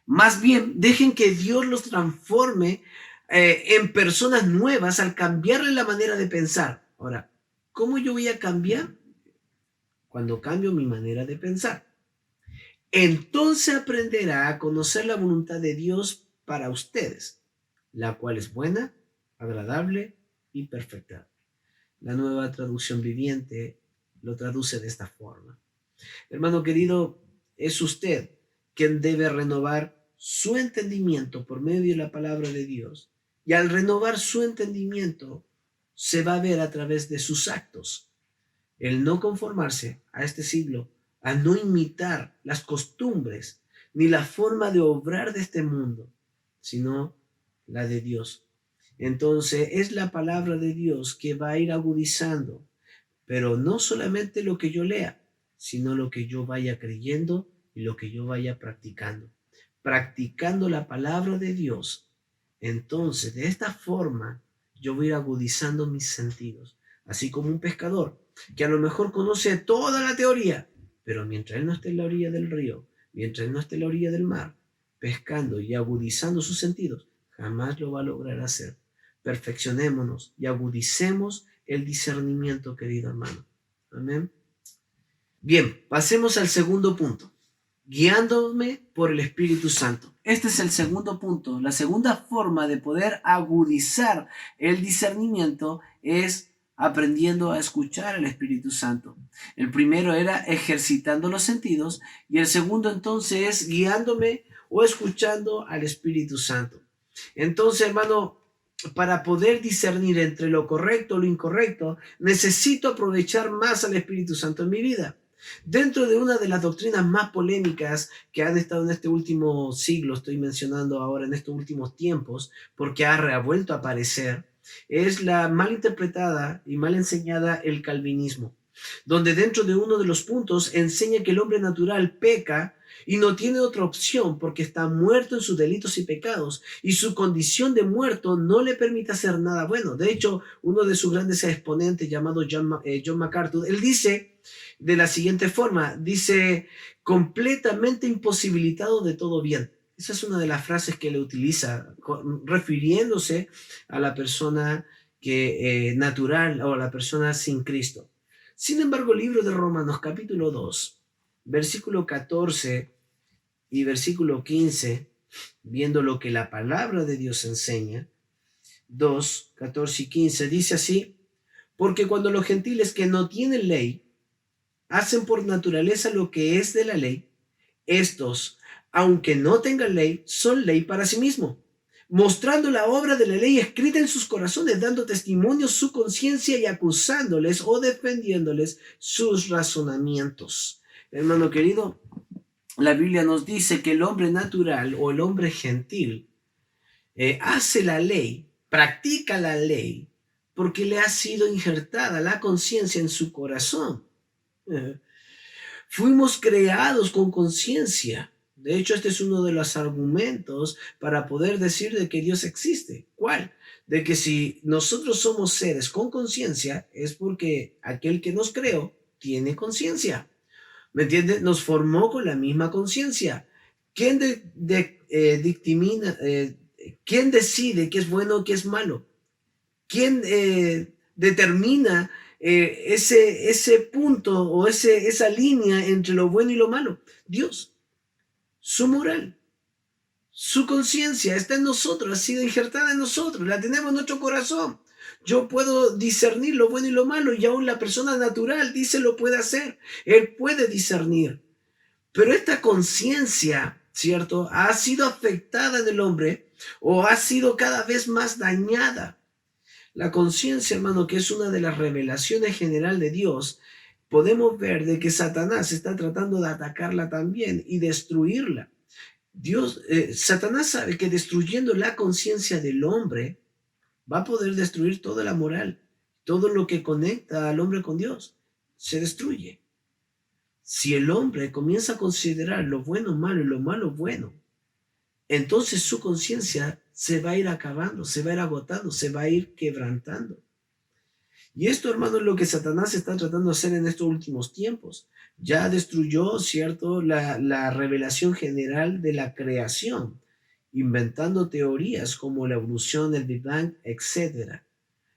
Más bien, dejen que Dios los transforme en personas nuevas al cambiarle la manera de pensar. Ahora, ¿cómo yo voy a cambiar? Cuando cambio mi manera de pensar. Entonces aprenderá a conocer la voluntad de Dios para ustedes, la cual es buena, agradable y perfecta. La Nueva Traducción Viviente lo traduce de esta forma. Hermano querido, es usted quien debe renovar su entendimiento por medio de la palabra de Dios. Y al renovar su entendimiento, se va a ver a través de sus actos. El no conformarse a este siglo, a no imitar las costumbres ni la forma de obrar de este mundo, sino la de Dios. Entonces es la palabra de Dios que va a ir agudizando, pero no solamente lo que yo lea, sino lo que yo vaya creyendo y lo que yo vaya practicando. Practicando la palabra de Dios, entonces de esta forma yo voy a ir agudizando mis sentidos, así como un pescador que a lo mejor conoce toda la teoría, pero mientras él no esté en la orilla del río, mientras él no esté en la orilla del mar, pescando y agudizando sus sentidos, jamás lo va a lograr hacer. Perfeccionémonos y agudicemos el discernimiento, querido hermano. Amén. Bien, pasemos al segundo punto. Guiándome por el Espíritu Santo. Este es el segundo punto. La segunda forma de poder agudizar el discernimiento es aprendiendo a escuchar al Espíritu Santo. El primero era ejercitando los sentidos y el segundo entonces es guiándome o escuchando al Espíritu Santo. Entonces, hermano, para poder discernir entre lo correcto o lo incorrecto, necesito aprovechar más al Espíritu Santo en mi vida. Dentro de una de las doctrinas más polémicas que han estado en este último siglo, estoy mencionando ahora en estos últimos tiempos, porque ha vuelto a aparecer, es la mal interpretada y mal enseñada el calvinismo, donde dentro de uno de los puntos enseña que el hombre natural peca y no tiene otra opción porque está muerto en sus delitos y pecados y su condición de muerto no le permite hacer nada bueno. De hecho, uno de sus grandes exponentes llamado John MacArthur, él dice de la siguiente forma, dice, completamente imposibilitado de todo bien. Esa es una de las frases que él utiliza, refiriéndose a la persona que, natural o a la persona sin Cristo. Sin embargo, el libro de Romanos capítulo 2, versículo 14 y versículo 15, viendo lo que la palabra de Dios enseña, 2, 14 y 15, dice así, porque cuando los gentiles que no tienen ley hacen por naturaleza lo que es de la ley, estos, aunque no tengan ley, son ley para sí mismos, mostrando la obra de la ley escrita en sus corazones, dando testimonio su conciencia y acusándoles o defendiéndoles sus razonamientos. Hermano querido, la Biblia nos dice que el hombre natural o el hombre gentil hace la ley, practica la ley, porque le ha sido injertada la conciencia en su corazón. Fuimos creados con conciencia. De hecho, este es uno de los argumentos para poder decir de que Dios existe. ¿Cuál? De que si nosotros somos seres con conciencia, es porque aquel que nos creó tiene conciencia. ¿Me entiendes? Nos formó con la misma conciencia. ¿Quién dictamina, quién decide qué es bueno o qué es malo? ¿Quién determina ese punto o esa línea entre lo bueno y lo malo? Dios. Su moral, su conciencia está en nosotros, ha sido injertada en nosotros, la tenemos en nuestro corazón. Yo puedo discernir lo bueno y lo malo y aún la persona natural dice lo puede hacer. Él puede discernir. Pero esta conciencia, ¿cierto?, ha sido afectada en el hombre o ha sido cada vez más dañada. La conciencia, hermano, que es una de las revelaciones general de Dios, podemos ver de que Satanás está tratando de atacarla también y destruirla. Satanás sabe que destruyendo la conciencia del hombre va a poder destruir toda la moral, todo lo que conecta al hombre con Dios, se destruye. Si el hombre comienza a considerar lo bueno malo y lo malo bueno, entonces su conciencia se va a ir acabando, se va a ir agotando, se va a ir quebrantando. Y esto, hermano, es lo que Satanás está tratando de hacer en estos últimos tiempos. Ya destruyó, ¿cierto?, la revelación general de la creación. inventando teorías como la evolución, el Big Bang, etc.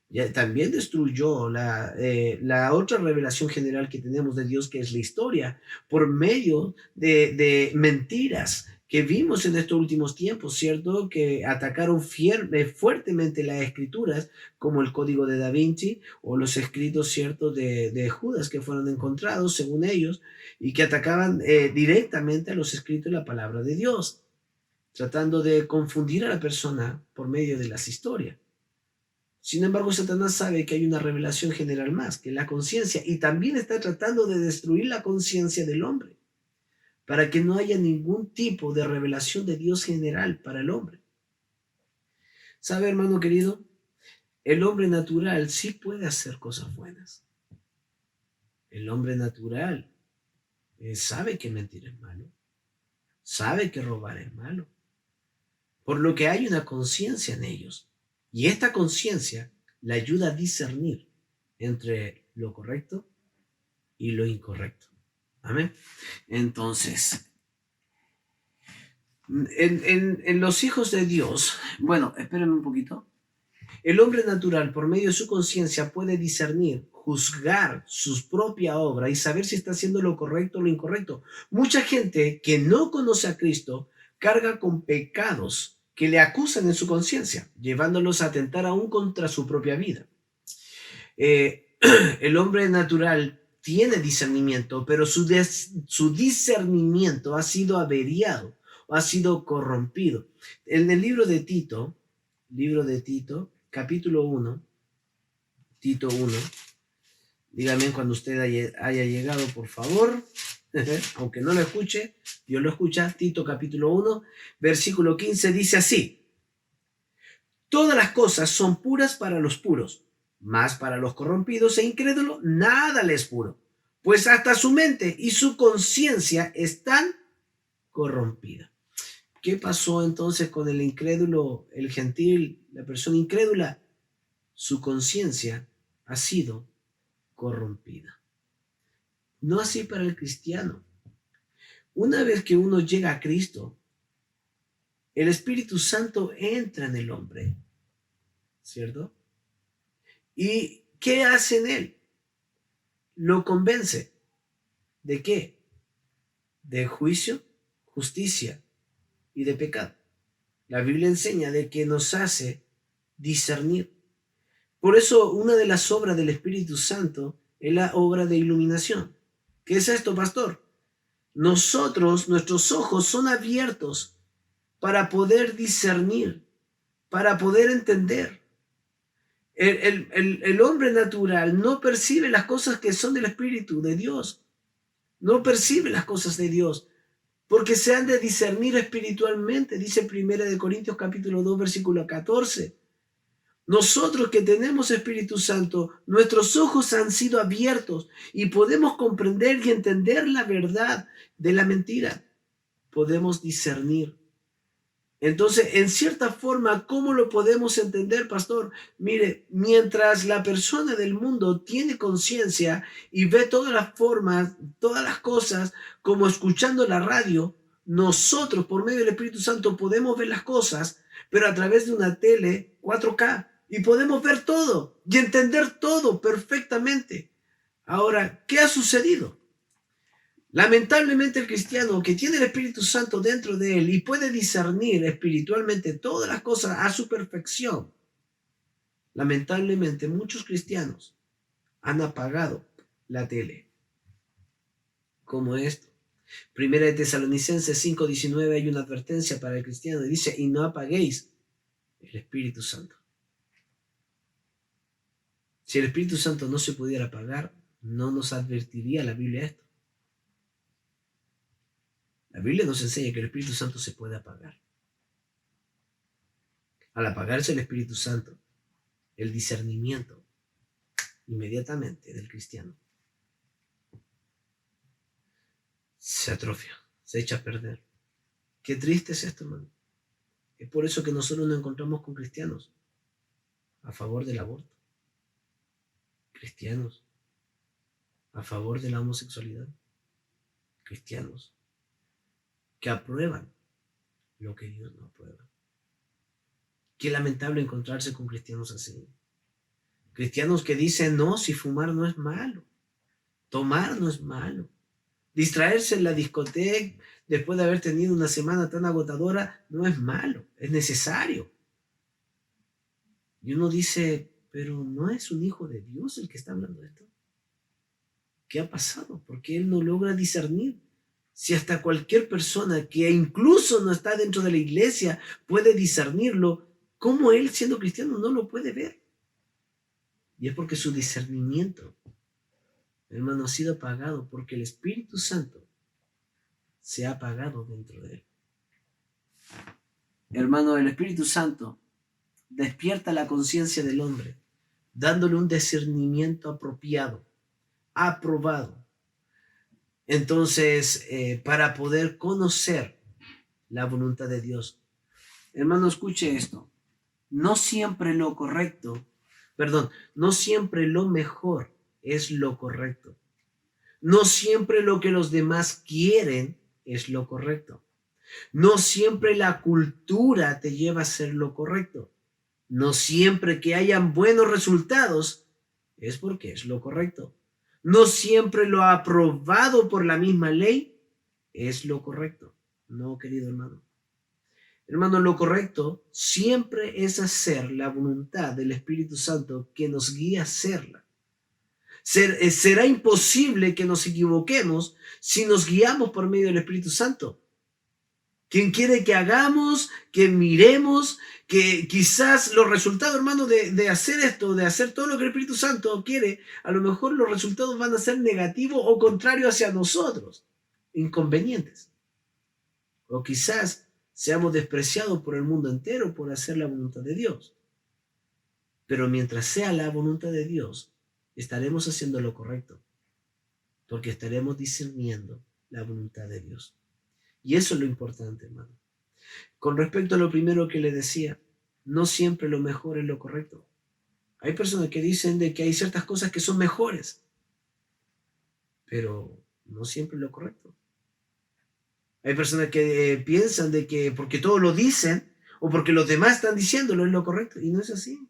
Ya también destruyó la otra revelación general que tenemos de Dios, que es la historia, por medio de mentiras que vimos en estos últimos tiempos, ¿cierto? Que atacaron fuertemente las escrituras, como el Código de Da Vinci o los escritos, ¿cierto? De Judas que fueron encontrados, según ellos, y que atacaban directamente a los escritos de la palabra de Dios, tratando de confundir a la persona por medio de las historias. Sin embargo, Satanás sabe que hay una revelación general más, que es la conciencia, y también está tratando de destruir la conciencia del hombre, para que no haya ningún tipo de revelación de Dios general para el hombre. ¿Sabe, hermano querido? El hombre natural sí puede hacer cosas buenas. El hombre natural sabe que mentir es malo, sabe que robar es malo, por lo que hay una conciencia en ellos, y esta conciencia le ayuda a discernir entre lo correcto y lo incorrecto. Amén. Entonces, en los hijos de Dios, bueno, espérenme un poquito. El hombre natural, por medio de su conciencia, puede discernir, juzgar su propia obra y saber si está haciendo lo correcto o lo incorrecto. Mucha gente que no conoce a Cristo carga con pecados que le acusan en su conciencia, llevándolos a atentar aún contra su propia vida. El hombre natural tiene discernimiento, pero su discernimiento ha sido averiado, ha sido corrompido. En el libro de Tito, capítulo 1, Tito 1, dígame cuando usted haya llegado, por favor, aunque no lo escuche, Dios lo escucha. Tito capítulo 1, versículo 15 dice así: todas las cosas son puras para los puros, mas para los corrompidos e incrédulos nada les es puro, pues hasta su mente y su conciencia están corrompidas. ¿Qué pasó entonces con el incrédulo, el gentil, la persona incrédula? Su conciencia ha sido corrompida. No así para el cristiano. Una vez que uno llega a Cristo, el Espíritu Santo entra en el hombre, ¿cierto? ¿Y qué hace en él? Lo convence. ¿De qué? De juicio, justicia y de pecado. La Biblia enseña de que nos hace discernir. Por eso una de las obras del Espíritu Santo es la obra de iluminación. ¿Qué es esto, pastor? Nuestros ojos son abiertos para poder discernir, para poder entender. El hombre natural no percibe las cosas que son del Espíritu de Dios. No percibe las cosas de Dios, porque se han de discernir espiritualmente, dice 1 Corintios capítulo 2, versículo 14. Nosotros que tenemos Espíritu Santo, nuestros ojos han sido abiertos y podemos comprender y entender la verdad de la mentira. Podemos discernir. Entonces, en cierta forma, ¿cómo lo podemos entender, pastor? Mire, mientras la persona del mundo tiene conciencia y ve todas las formas, todas las cosas, como escuchando la radio, nosotros, por medio del Espíritu Santo, podemos ver las cosas, pero a través de una tele 4K, y podemos ver todo y entender todo perfectamente. Ahora, ¿qué ha sucedido? Lamentablemente el cristiano que tiene el Espíritu Santo dentro de él y puede discernir espiritualmente todas las cosas a su perfección, lamentablemente muchos cristianos han apagado la tele. Como esto. Primera de Tesalonicenses 5:19 hay una advertencia para el cristiano y dice: y no apaguéis el Espíritu Santo. Si el Espíritu Santo no se pudiera apagar, no nos advertiría la Biblia esto. La Biblia nos enseña que el Espíritu Santo se puede apagar. Al apagarse el Espíritu Santo, el discernimiento inmediatamente del cristiano se atrofia, se echa a perder. Qué triste es esto, hermano. Es por eso que nosotros nos encontramos con cristianos a favor del aborto, cristianos a favor de la homosexualidad, cristianos que aprueban lo que Dios no aprueba. Qué lamentable encontrarse con cristianos así. Cristianos que dicen, no, si fumar no es malo, tomar no es malo, distraerse en la discoteca después de haber tenido una semana tan agotadora no es malo, es necesario. Y uno dice, pero ¿no es un hijo de Dios el que está hablando de esto? ¿Qué ha pasado? ¿Por qué él no logra discernir? Si hasta cualquier persona que incluso no está dentro de la iglesia puede discernirlo, ¿cómo él siendo cristiano no lo puede ver? Y es porque su discernimiento, hermano, ha sido apagado porque el Espíritu Santo se ha apagado dentro de él. Hermano, el Espíritu Santo despierta la conciencia del hombre, dándole un discernimiento apropiado, aprobado. Entonces, para poder conocer la voluntad de Dios. Hermano, escuche esto. No siempre lo correcto, no siempre lo mejor es lo correcto. No siempre lo que los demás quieren es lo correcto. No siempre la cultura te lleva a hacer lo correcto. No siempre que hayan buenos resultados es porque es lo correcto. No siempre lo aprobado por la misma ley es lo correcto. No, querido hermano. Hermano, lo correcto siempre es hacer la voluntad del Espíritu Santo que nos guía a hacerla. Será imposible que nos equivoquemos si nos guiamos por medio del Espíritu Santo. Quien quiere que hagamos, que miremos, que quizás los resultados, hermano, de hacer esto, de hacer todo lo que el Espíritu Santo quiere, a lo mejor los resultados van a ser negativos o contrarios hacia nosotros, inconvenientes. O quizás seamos despreciados por el mundo entero por hacer la voluntad de Dios. Pero mientras sea la voluntad de Dios, estaremos haciendo lo correcto, porque estaremos discerniendo la voluntad de Dios. Y eso es lo importante, hermano. Con respecto a lo primero que le decía, no siempre lo mejor es lo correcto. Hay personas que dicen de que hay ciertas cosas que son mejores, pero no siempre lo correcto. Hay personas que piensan de que porque todos lo dicen o porque los demás están diciéndolo es lo correcto, y no es así.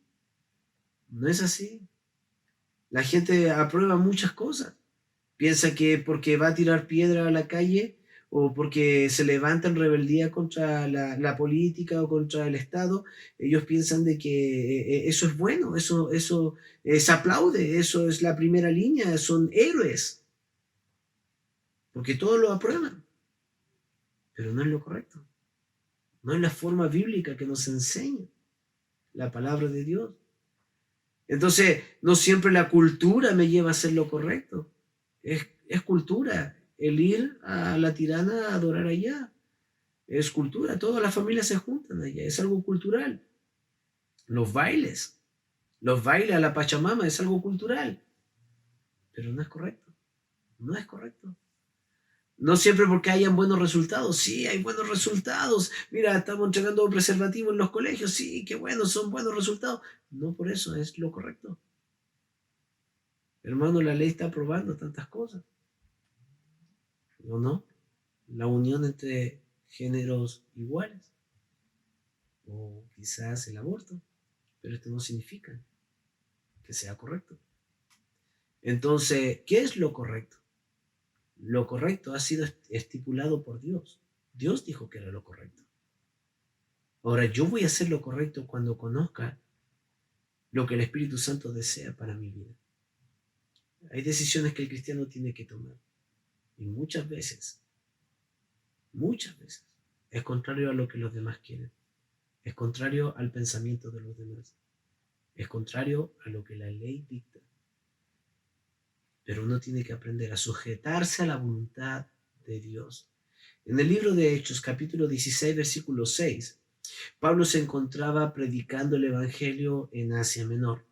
No es así. La gente aprueba muchas cosas. Piensa que porque va a tirar piedra a la calle o porque se levanta en rebeldía contra la política o contra el Estado, ellos piensan de que eso es bueno, eso se aplaude, eso es la primera línea, son héroes, porque todos lo aprueban, pero no es lo correcto, no es la forma bíblica que nos enseña la palabra de Dios. Entonces, no siempre la cultura me lleva a hacer lo correcto, es cultura. El ir a la Tirana a adorar allá es cultura. Todas las familias se juntan allá, es algo cultural. Los bailes a la Pachamama es algo cultural, pero no es correcto. No es correcto. No siempre porque hayan buenos resultados. Sí, hay buenos resultados. Mira, estamos entregando preservativos en los colegios. Sí, qué bueno, son buenos resultados. No por eso es lo correcto. Hermano, la ley está aprobando tantas cosas. ¿O no? La unión entre géneros iguales, o quizás el aborto, pero esto no significa que sea correcto. Entonces, ¿qué es lo correcto? Lo correcto ha sido estipulado por Dios. Dios dijo que era lo correcto. Ahora, yo voy a hacer lo correcto cuando conozca lo que el Espíritu Santo desea para mi vida. Hay decisiones que el cristiano tiene que tomar, y muchas veces, es contrario a lo que los demás quieren. Es contrario al pensamiento de los demás. Es contrario a lo que la ley dicta. Pero uno tiene que aprender a sujetarse a la voluntad de Dios. En el libro de Hechos, capítulo 16, versículo 6, Pablo se encontraba predicando el evangelio en Asia Menor.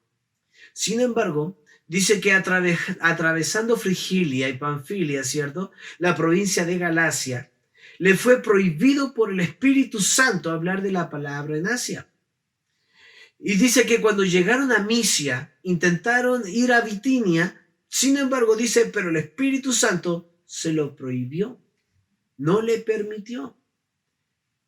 Sin embargo, dice que atravesando Frigilia y Panfilia, ¿cierto?, la provincia de Galacia, le fue prohibido por el Espíritu Santo hablar de la palabra en Asia. Y dice que cuando llegaron a Misia, intentaron ir a Bitinia. Sin embargo, dice, pero el Espíritu Santo se lo prohibió, no le permitió.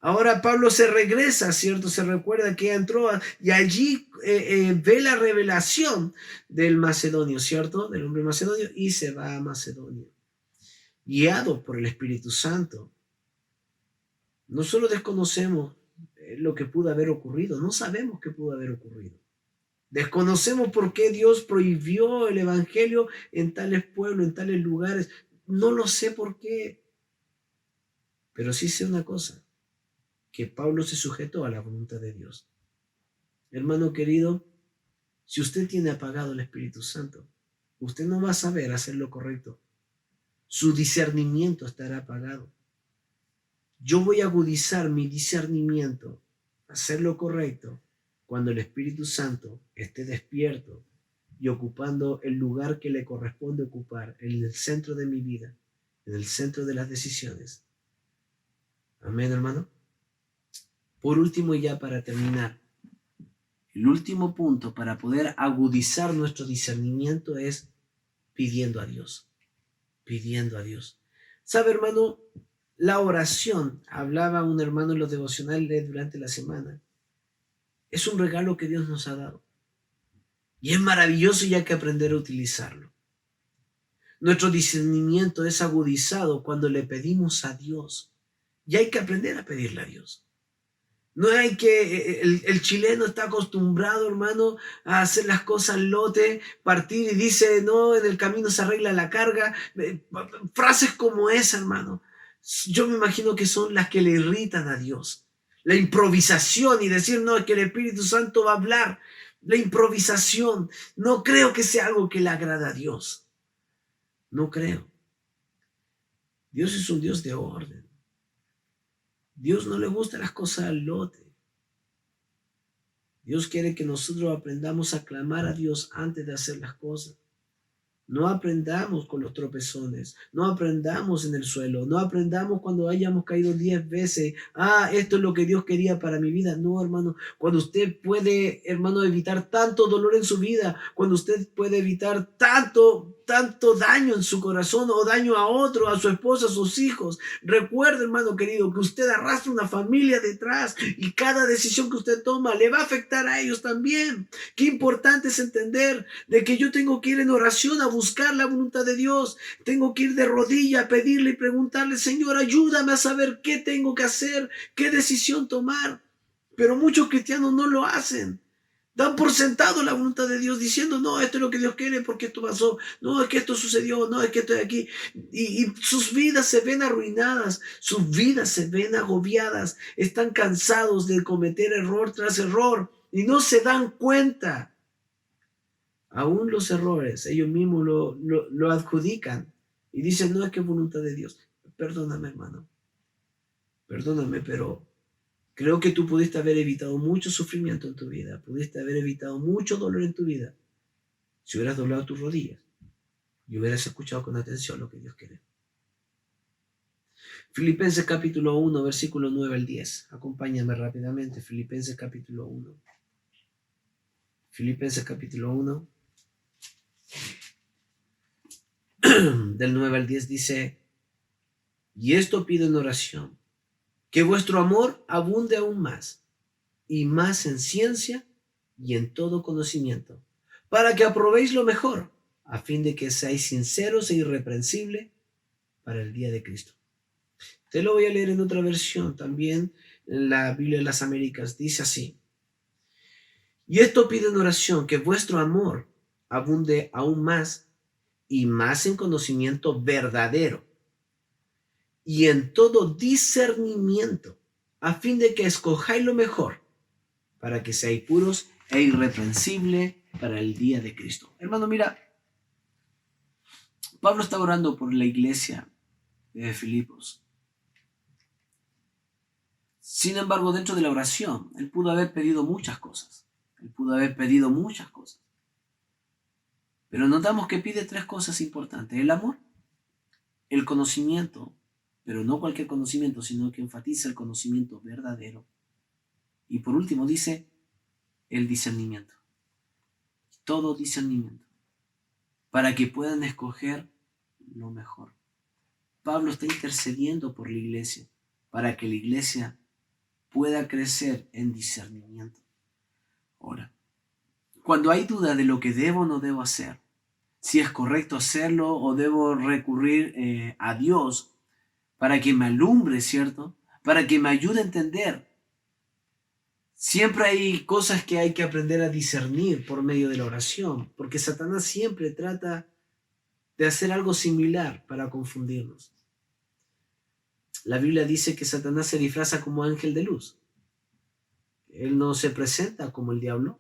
Ahora Pablo se regresa, ¿cierto? Se recuerda que entró y allí ve la revelación del macedonio, ¿cierto? Del hombre macedonio y se va a Macedonia, guiado por el Espíritu Santo. No solo desconocemos lo que pudo haber ocurrido, no sabemos qué pudo haber ocurrido. Desconocemos por qué Dios prohibió el evangelio en tales pueblos, en tales lugares. No lo sé por qué, pero sí sé una cosa, que Pablo se sujetó a la voluntad de Dios. Hermano querido, si usted tiene apagado el Espíritu Santo, usted no va a saber hacer lo correcto. Su discernimiento estará apagado. Yo voy a agudizar mi discernimiento, hacer lo correcto, cuando el Espíritu Santo esté despierto y ocupando el lugar que le corresponde ocupar en el centro de mi vida, en el centro de las decisiones. Amén, hermano. Por último, y ya para terminar, el último punto para poder agudizar nuestro discernimiento es pidiendo a Dios, pidiendo a Dios. ¿Sabe, hermano? La oración, hablaba un hermano en los devocionales durante la semana, es un regalo que Dios nos ha dado. Y es maravilloso y hay que aprender a utilizarlo. Nuestro discernimiento es agudizado cuando le pedimos a Dios. Y hay que aprender a pedirle a Dios. No hay que, el chileno está acostumbrado, hermano, a hacer las cosas al lote, partir y dice, no, en el camino se arregla la carga. Frases como esa, hermano, yo me imagino que son las que le irritan a Dios. La improvisación y decir, no, es que el Espíritu Santo va a hablar. La improvisación, no creo que sea algo que le agrada a Dios. No creo. Dios es un Dios de orden. Dios no le gustan las cosas al lote. Dios quiere que nosotros aprendamos a clamar a Dios antes de hacer las cosas. No aprendamos con los tropezones, no aprendamos en el suelo, no aprendamos cuando hayamos caído 10 veces. Esto es lo que Dios quería para mi vida. No, hermano, cuando usted puede, hermano, evitar tanto dolor en su vida, cuando usted puede evitar tanto daño en su corazón o daño a otro, a su esposa, a sus hijos. Recuerde, hermano querido, que usted arrastra una familia detrás y cada decisión que usted toma le va a afectar a ellos también. Qué importante es entender de que yo tengo que ir en oración a buscar la voluntad de Dios. Tengo que ir de rodilla a pedirle y preguntarle, Señor, ayúdame a saber qué tengo que hacer, qué decisión tomar. Pero muchos cristianos no lo hacen. Dan por sentado la voluntad de Dios diciendo, no, esto es lo que Dios quiere porque esto pasó, no, es que esto sucedió, no, es que estoy aquí. Y sus vidas se ven arruinadas, sus vidas se ven agobiadas, están cansados de cometer error tras error y no se dan cuenta. Aún los errores, ellos mismos lo adjudican y dicen, no, es que es voluntad de Dios. Perdóname, hermano, perdóname, pero creo que tú pudiste haber evitado mucho sufrimiento en tu vida, pudiste haber evitado mucho dolor en tu vida si hubieras doblado tus rodillas y hubieras escuchado con atención lo que Dios quiere. Filipenses capítulo 1, versículo 9 al 10. Acompáñame rápidamente, Filipenses capítulo 1. Filipenses capítulo 1, del 9 al 10 dice, y esto pido en oración, que vuestro amor abunde aún más, y más en ciencia y en todo conocimiento, para que aprobéis lo mejor, a fin de que seáis sinceros e irreprensibles para el día de Cristo. Te lo voy a leer en otra versión también, en la Biblia de las Américas, dice así, y esto pido en oración, que vuestro amor abunde aún más y más en conocimiento verdadero y en todo discernimiento, a fin de que escojáis lo mejor, para que seáis puros e irreprensibles para el día de Cristo. Hermano, mira, Pablo está orando por la iglesia de Filipos. Sin embargo, dentro de la oración, él pudo haber pedido muchas cosas. Pero notamos que pide tres cosas importantes. El amor, el conocimiento, pero no cualquier conocimiento, sino que enfatiza el conocimiento verdadero. Y por último dice el discernimiento. Todo discernimiento. Para que puedan escoger lo mejor. Pablo está intercediendo por la iglesia, para que la iglesia pueda crecer en discernimiento. Ahora, cuando hay duda de lo que debo o no debo hacer, si es correcto hacerlo o debo recurrir a Dios para que me alumbre, ¿cierto? Para que me ayude a entender. Siempre hay cosas que hay que aprender a discernir por medio de la oración, porque Satanás siempre trata de hacer algo similar para confundirnos. La Biblia dice que Satanás se disfraza como ángel de luz. Él no se presenta como el diablo.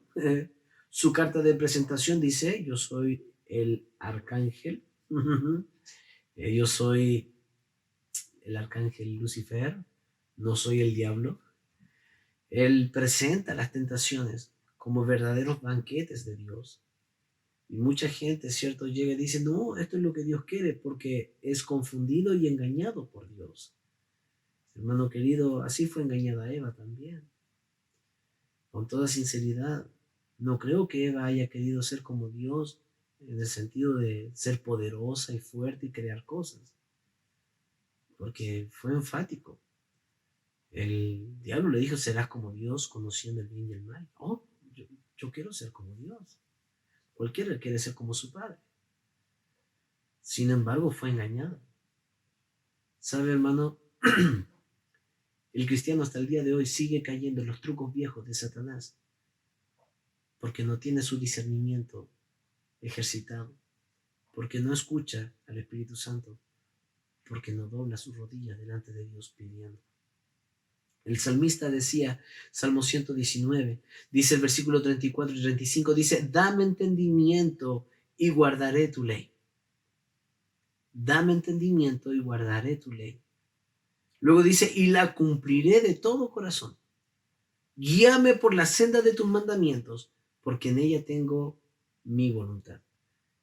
Su carta de presentación dice: yo soy el arcángel. Yo soy el arcángel Lucifer, no soy el diablo. Él presenta las tentaciones como verdaderos banquetes de Dios. Y mucha gente, ¿cierto?, llega y dice: no, esto es lo que Dios quiere, porque es confundido y engañado por Dios. Hermano querido, así fue engañada Eva también. Con toda sinceridad, no creo que Eva haya querido ser como Dios en el sentido de ser poderosa y fuerte y crear cosas, porque fue enfático. El diablo le dijo: serás como Dios, conociendo el bien y el mal. Oh, yo quiero ser como Dios. Cualquiera quiere ser como su padre. Sin embargo, fue engañado. ¿Sabe, hermano? El cristiano hasta el día de hoy sigue cayendo en los trucos viejos de Satanás porque no tiene su discernimiento ejercitado, porque no escucha al Espíritu Santo, porque no dobla sus rodillas delante de Dios pidiendo. El salmista decía, Salmo 119, dice el versículo 34 y 35, dice: dame entendimiento y guardaré tu ley. Dame entendimiento y guardaré tu ley. Luego dice: y la cumpliré de todo corazón. Guíame por la senda de tus mandamientos, porque en ella tengo mi voluntad.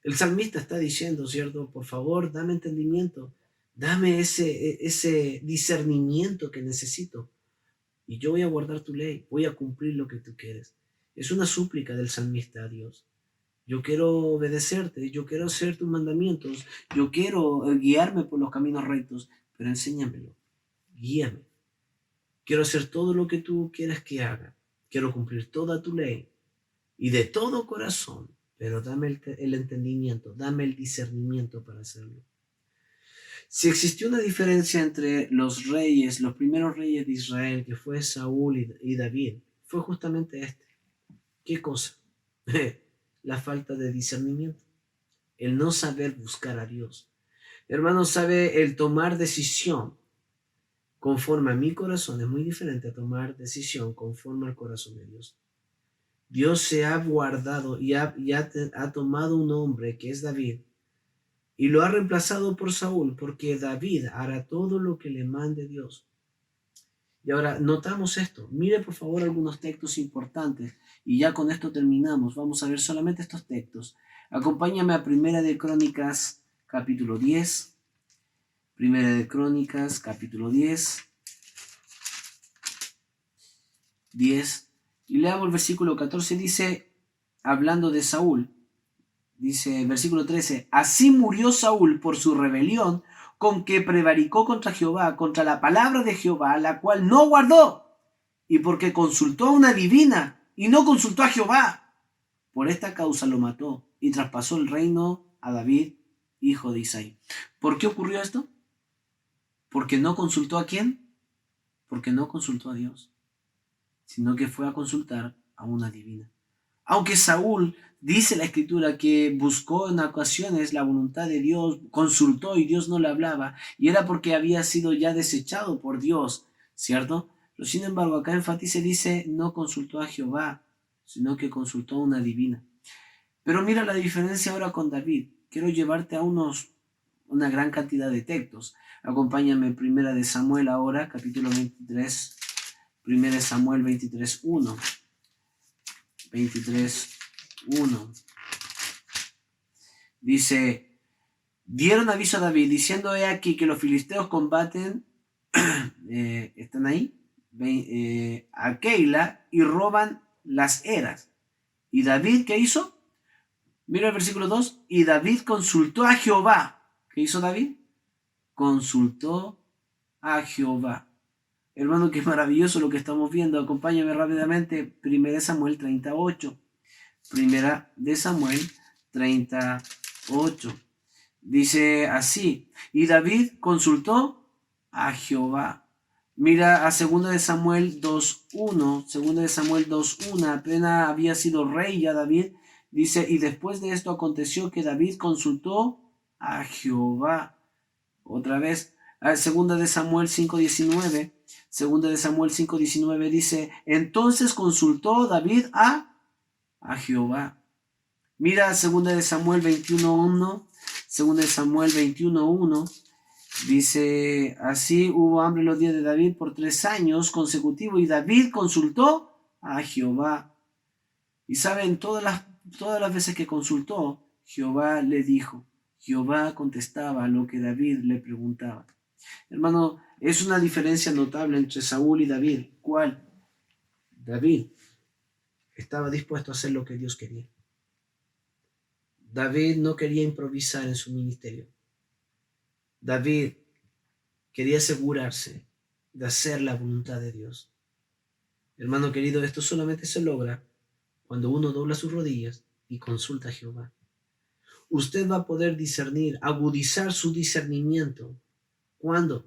El salmista está diciendo, ¿cierto? Por favor, dame entendimiento, dame ese discernimiento que necesito, y yo voy a guardar tu ley, voy a cumplir lo que tú quieres. Es una súplica del salmista a Dios. Yo quiero obedecerte, yo quiero hacer tus mandamientos, yo quiero guiarme por los caminos rectos, pero enséñamelo, guíame. Quiero hacer todo lo que tú quieras que haga. Quiero cumplir toda tu ley y de todo corazón, pero dame el entendimiento, dame el discernimiento para hacerlo. Si existió una diferencia entre los reyes, los primeros reyes de Israel, que fue Saúl y David, fue justamente este. ¿Qué cosa? La falta de discernimiento, el no saber buscar a Dios. Hermano, sabe, el tomar decisión conforme a mi corazón es muy diferente a tomar decisión conforme al corazón de Dios. Dios se ha guardado y ha tomado un hombre que es David y lo ha reemplazado por Saúl, porque David hará todo lo que le mande Dios. Y ahora notamos esto. Mire por favor algunos textos importantes y ya con esto terminamos. Vamos a ver solamente estos textos. Acompáñame a Primera de Crónicas capítulo 10. Primera de Crónicas capítulo 10. Y leamos el versículo 14. Dice, hablando de Saúl, dice versículo 13: así murió Saúl por su rebelión, con que prevaricó contra Jehová, contra la palabra de Jehová, la cual no guardó, y porque consultó a una divina y no consultó a Jehová. Por esta causa lo mató y traspasó el reino a David, hijo de Isaí. ¿Por qué ocurrió esto? Porque no consultó ¿a quién? Porque no consultó a Dios, sino que fue a consultar a una divina. Aunque Saúl, dice la escritura, que buscó en ocasiones la voluntad de Dios, consultó y Dios no le hablaba, y era porque había sido ya desechado por Dios, ¿cierto? Pero sin embargo, acá enfatiza y dice, no consultó a Jehová, sino que consultó a una divina. Pero mira la diferencia ahora con David. Quiero llevarte a una gran cantidad de textos. Acompáñame en Primera de Samuel ahora, capítulo 23, Primera de Samuel 23:1. 23:1. Dice, dieron aviso a David, diciendo: he aquí que los filisteos combaten, están ahí, a Keila, y roban las eras. ¿Y David qué hizo? Mira el versículo 2. Y David consultó a Jehová. ¿Qué hizo David? Consultó a Jehová. Hermano, qué maravilloso lo que estamos viendo. Acompáñame rápidamente. Primera de Samuel 38. Primera de Samuel 38. Dice así: y David consultó a Jehová. Mira a segunda de Samuel 2:1. Segunda de Samuel 2:1. Apenas había sido rey ya David. Dice: y después de esto aconteció que David consultó a Jehová. Otra vez, segunda de Samuel 5:19. Segunda de Samuel 5:19 dice: entonces consultó David a Jehová. Mira segunda de Samuel 21:1. Segunda de Samuel 21:1. Dice: así hubo hambre los días de David por 3 años consecutivos, y David consultó a Jehová. Y saben, todas las veces que consultó, Jehová le dijo. Jehová contestaba lo que David le preguntaba. Hermano, es una diferencia notable entre Saúl y David. ¿Cuál? David estaba dispuesto a hacer lo que Dios quería. David no quería improvisar en su ministerio. David quería asegurarse de hacer la voluntad de Dios. Hermano querido, esto solamente se logra cuando uno dobla sus rodillas y consulta a Jehová. Usted va a poder discernir, agudizar su discernimiento. ¿Cuándo?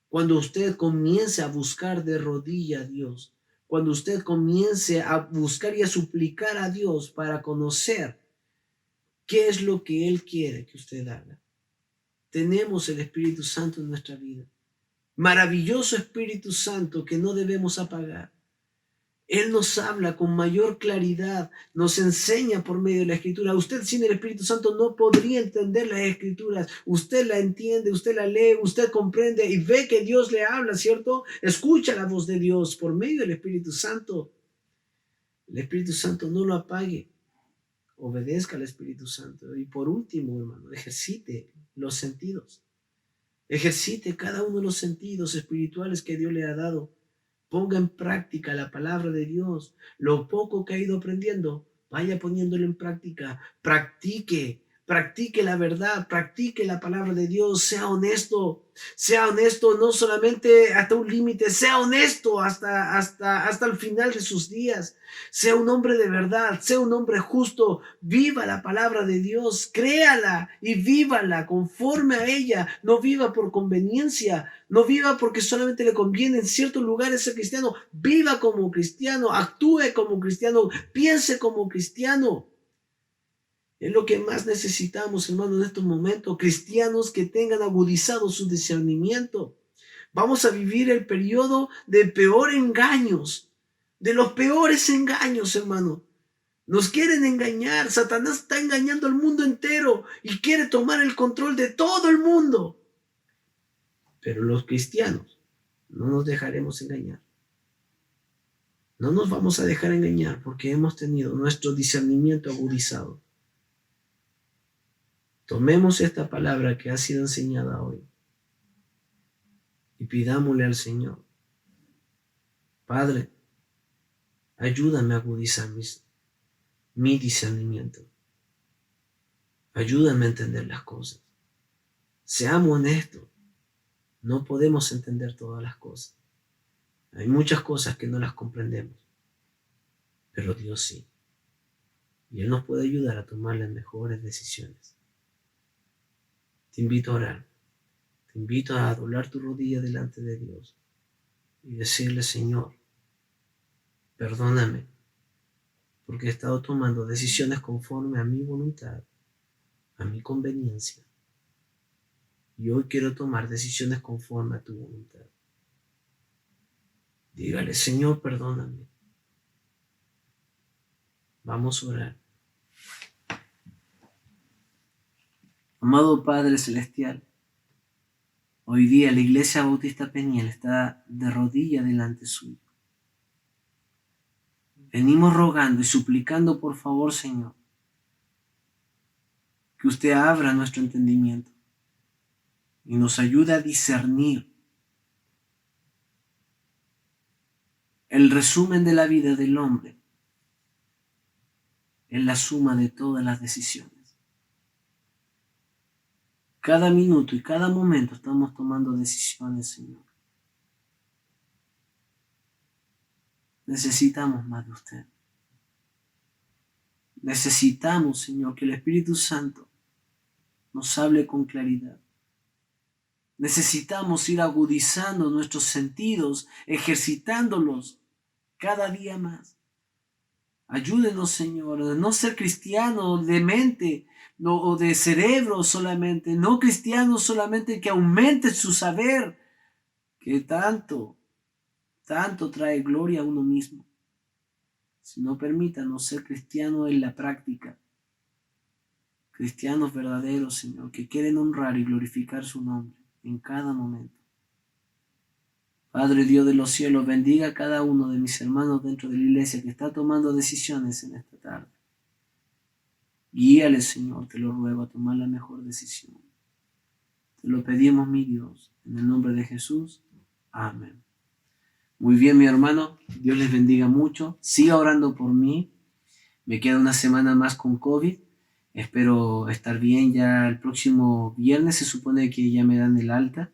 Cuando usted comience a buscar de rodilla a Dios. Cuando usted comience a buscar y a suplicar a Dios para conocer qué es lo que Él quiere que usted haga. Tenemos el Espíritu Santo en nuestra vida. Maravilloso Espíritu Santo que no debemos apagar. Él nos habla con mayor claridad, nos enseña por medio de la Escritura. Usted sin el Espíritu Santo no podría entender las Escrituras. Usted la entiende, usted la lee, usted comprende y ve que Dios le habla, ¿cierto? Escucha la voz de Dios por medio del Espíritu Santo. El Espíritu Santo no lo apague. Obedezca al Espíritu Santo. Y por último, hermano, ejercite los sentidos. Ejercite cada uno de los sentidos espirituales que Dios le ha dado. Ponga en práctica la palabra de Dios. Lo poco que ha ido aprendiendo, vaya poniéndolo en práctica. Practique la verdad, practique la palabra de Dios. Sea honesto no solamente hasta un límite, sea honesto hasta el final de sus días. Sea un hombre de verdad, sea un hombre justo. Viva la palabra de Dios, créala y vívala conforme a ella. No viva por conveniencia, no viva porque solamente le conviene en ciertos lugares ser cristiano. Viva como cristiano, actúe como cristiano, piense como cristiano. Es lo que más necesitamos, hermano, en estos momentos. Cristianos que tengan agudizado su discernimiento. Vamos a vivir el periodo de peor engaños, de los peores engaños, hermano. Nos quieren engañar. Satanás está engañando al mundo entero y quiere tomar el control de todo el mundo. Pero los cristianos no nos dejaremos engañar. No nos vamos a dejar engañar porque hemos tenido nuestro discernimiento agudizado. Tomemos esta palabra que ha sido enseñada hoy y pidámosle al Señor: Padre, ayúdame a agudizar mi discernimiento. Ayúdame a entender las cosas. Seamos honestos. No podemos entender todas las cosas. Hay muchas cosas que no las comprendemos, pero Dios sí. Y Él nos puede ayudar a tomar las mejores decisiones. Te invito a orar. Te invito a doblar tu rodilla delante de Dios y decirle: Señor, perdóname porque he estado tomando decisiones conforme a mi voluntad, a mi conveniencia. Y hoy quiero tomar decisiones conforme a tu voluntad. Dígale: Señor, perdóname. Vamos a orar. Amado Padre Celestial, hoy día la Iglesia Bautista Peniel está de rodillas delante suyo. Venimos rogando y suplicando, por favor, Señor, que usted abra nuestro entendimiento y nos ayude a discernir el resumen de la vida del hombre. Es la suma de todas las decisiones. Cada minuto y cada momento estamos tomando decisiones, Señor. Necesitamos más de usted. Necesitamos, Señor, que el Espíritu Santo nos hable con claridad. Necesitamos ir agudizando nuestros sentidos, ejercitándolos cada día más. Ayúdenos, Señor, a no ser cristianos de mente o de cerebro solamente, no cristianos solamente que aumente su saber, que tanto trae gloria a uno mismo, sino permítanos ser cristianos en la práctica, cristianos verdaderos, Señor, que quieren honrar y glorificar su nombre en cada momento. Padre Dios de los cielos, bendiga a cada uno de mis hermanos dentro de la iglesia que está tomando decisiones en esta tarde. Guíale, Señor, te lo ruego, a tomar la mejor decisión. Te lo pedimos, mi Dios, en el nombre de Jesús. Amén. Muy bien, mi hermano, Dios les bendiga mucho. Siga orando por mí. Me queda una semana más con COVID. Espero estar bien ya el próximo viernes. Se supone que ya me dan el alta.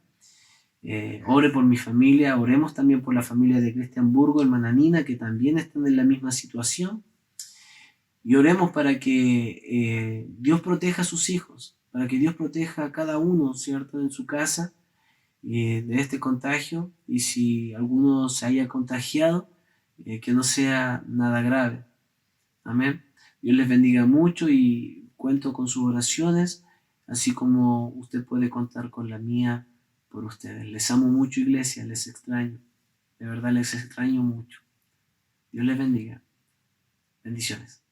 Ore por mi familia. Oremos también por la familia de Cristian Burgo, hermana Nina, que también están en la misma situación. Y oremos para que Dios proteja a sus hijos, para que Dios proteja a cada uno, ¿cierto?, en su casa de este contagio. Y si alguno se haya contagiado, que no sea nada grave. Amén. Dios les bendiga mucho y cuento con sus oraciones, así como usted puede contar con la mía por ustedes. Les amo mucho, iglesia, les extraño. De verdad les extraño mucho. Dios les bendiga. Bendiciones.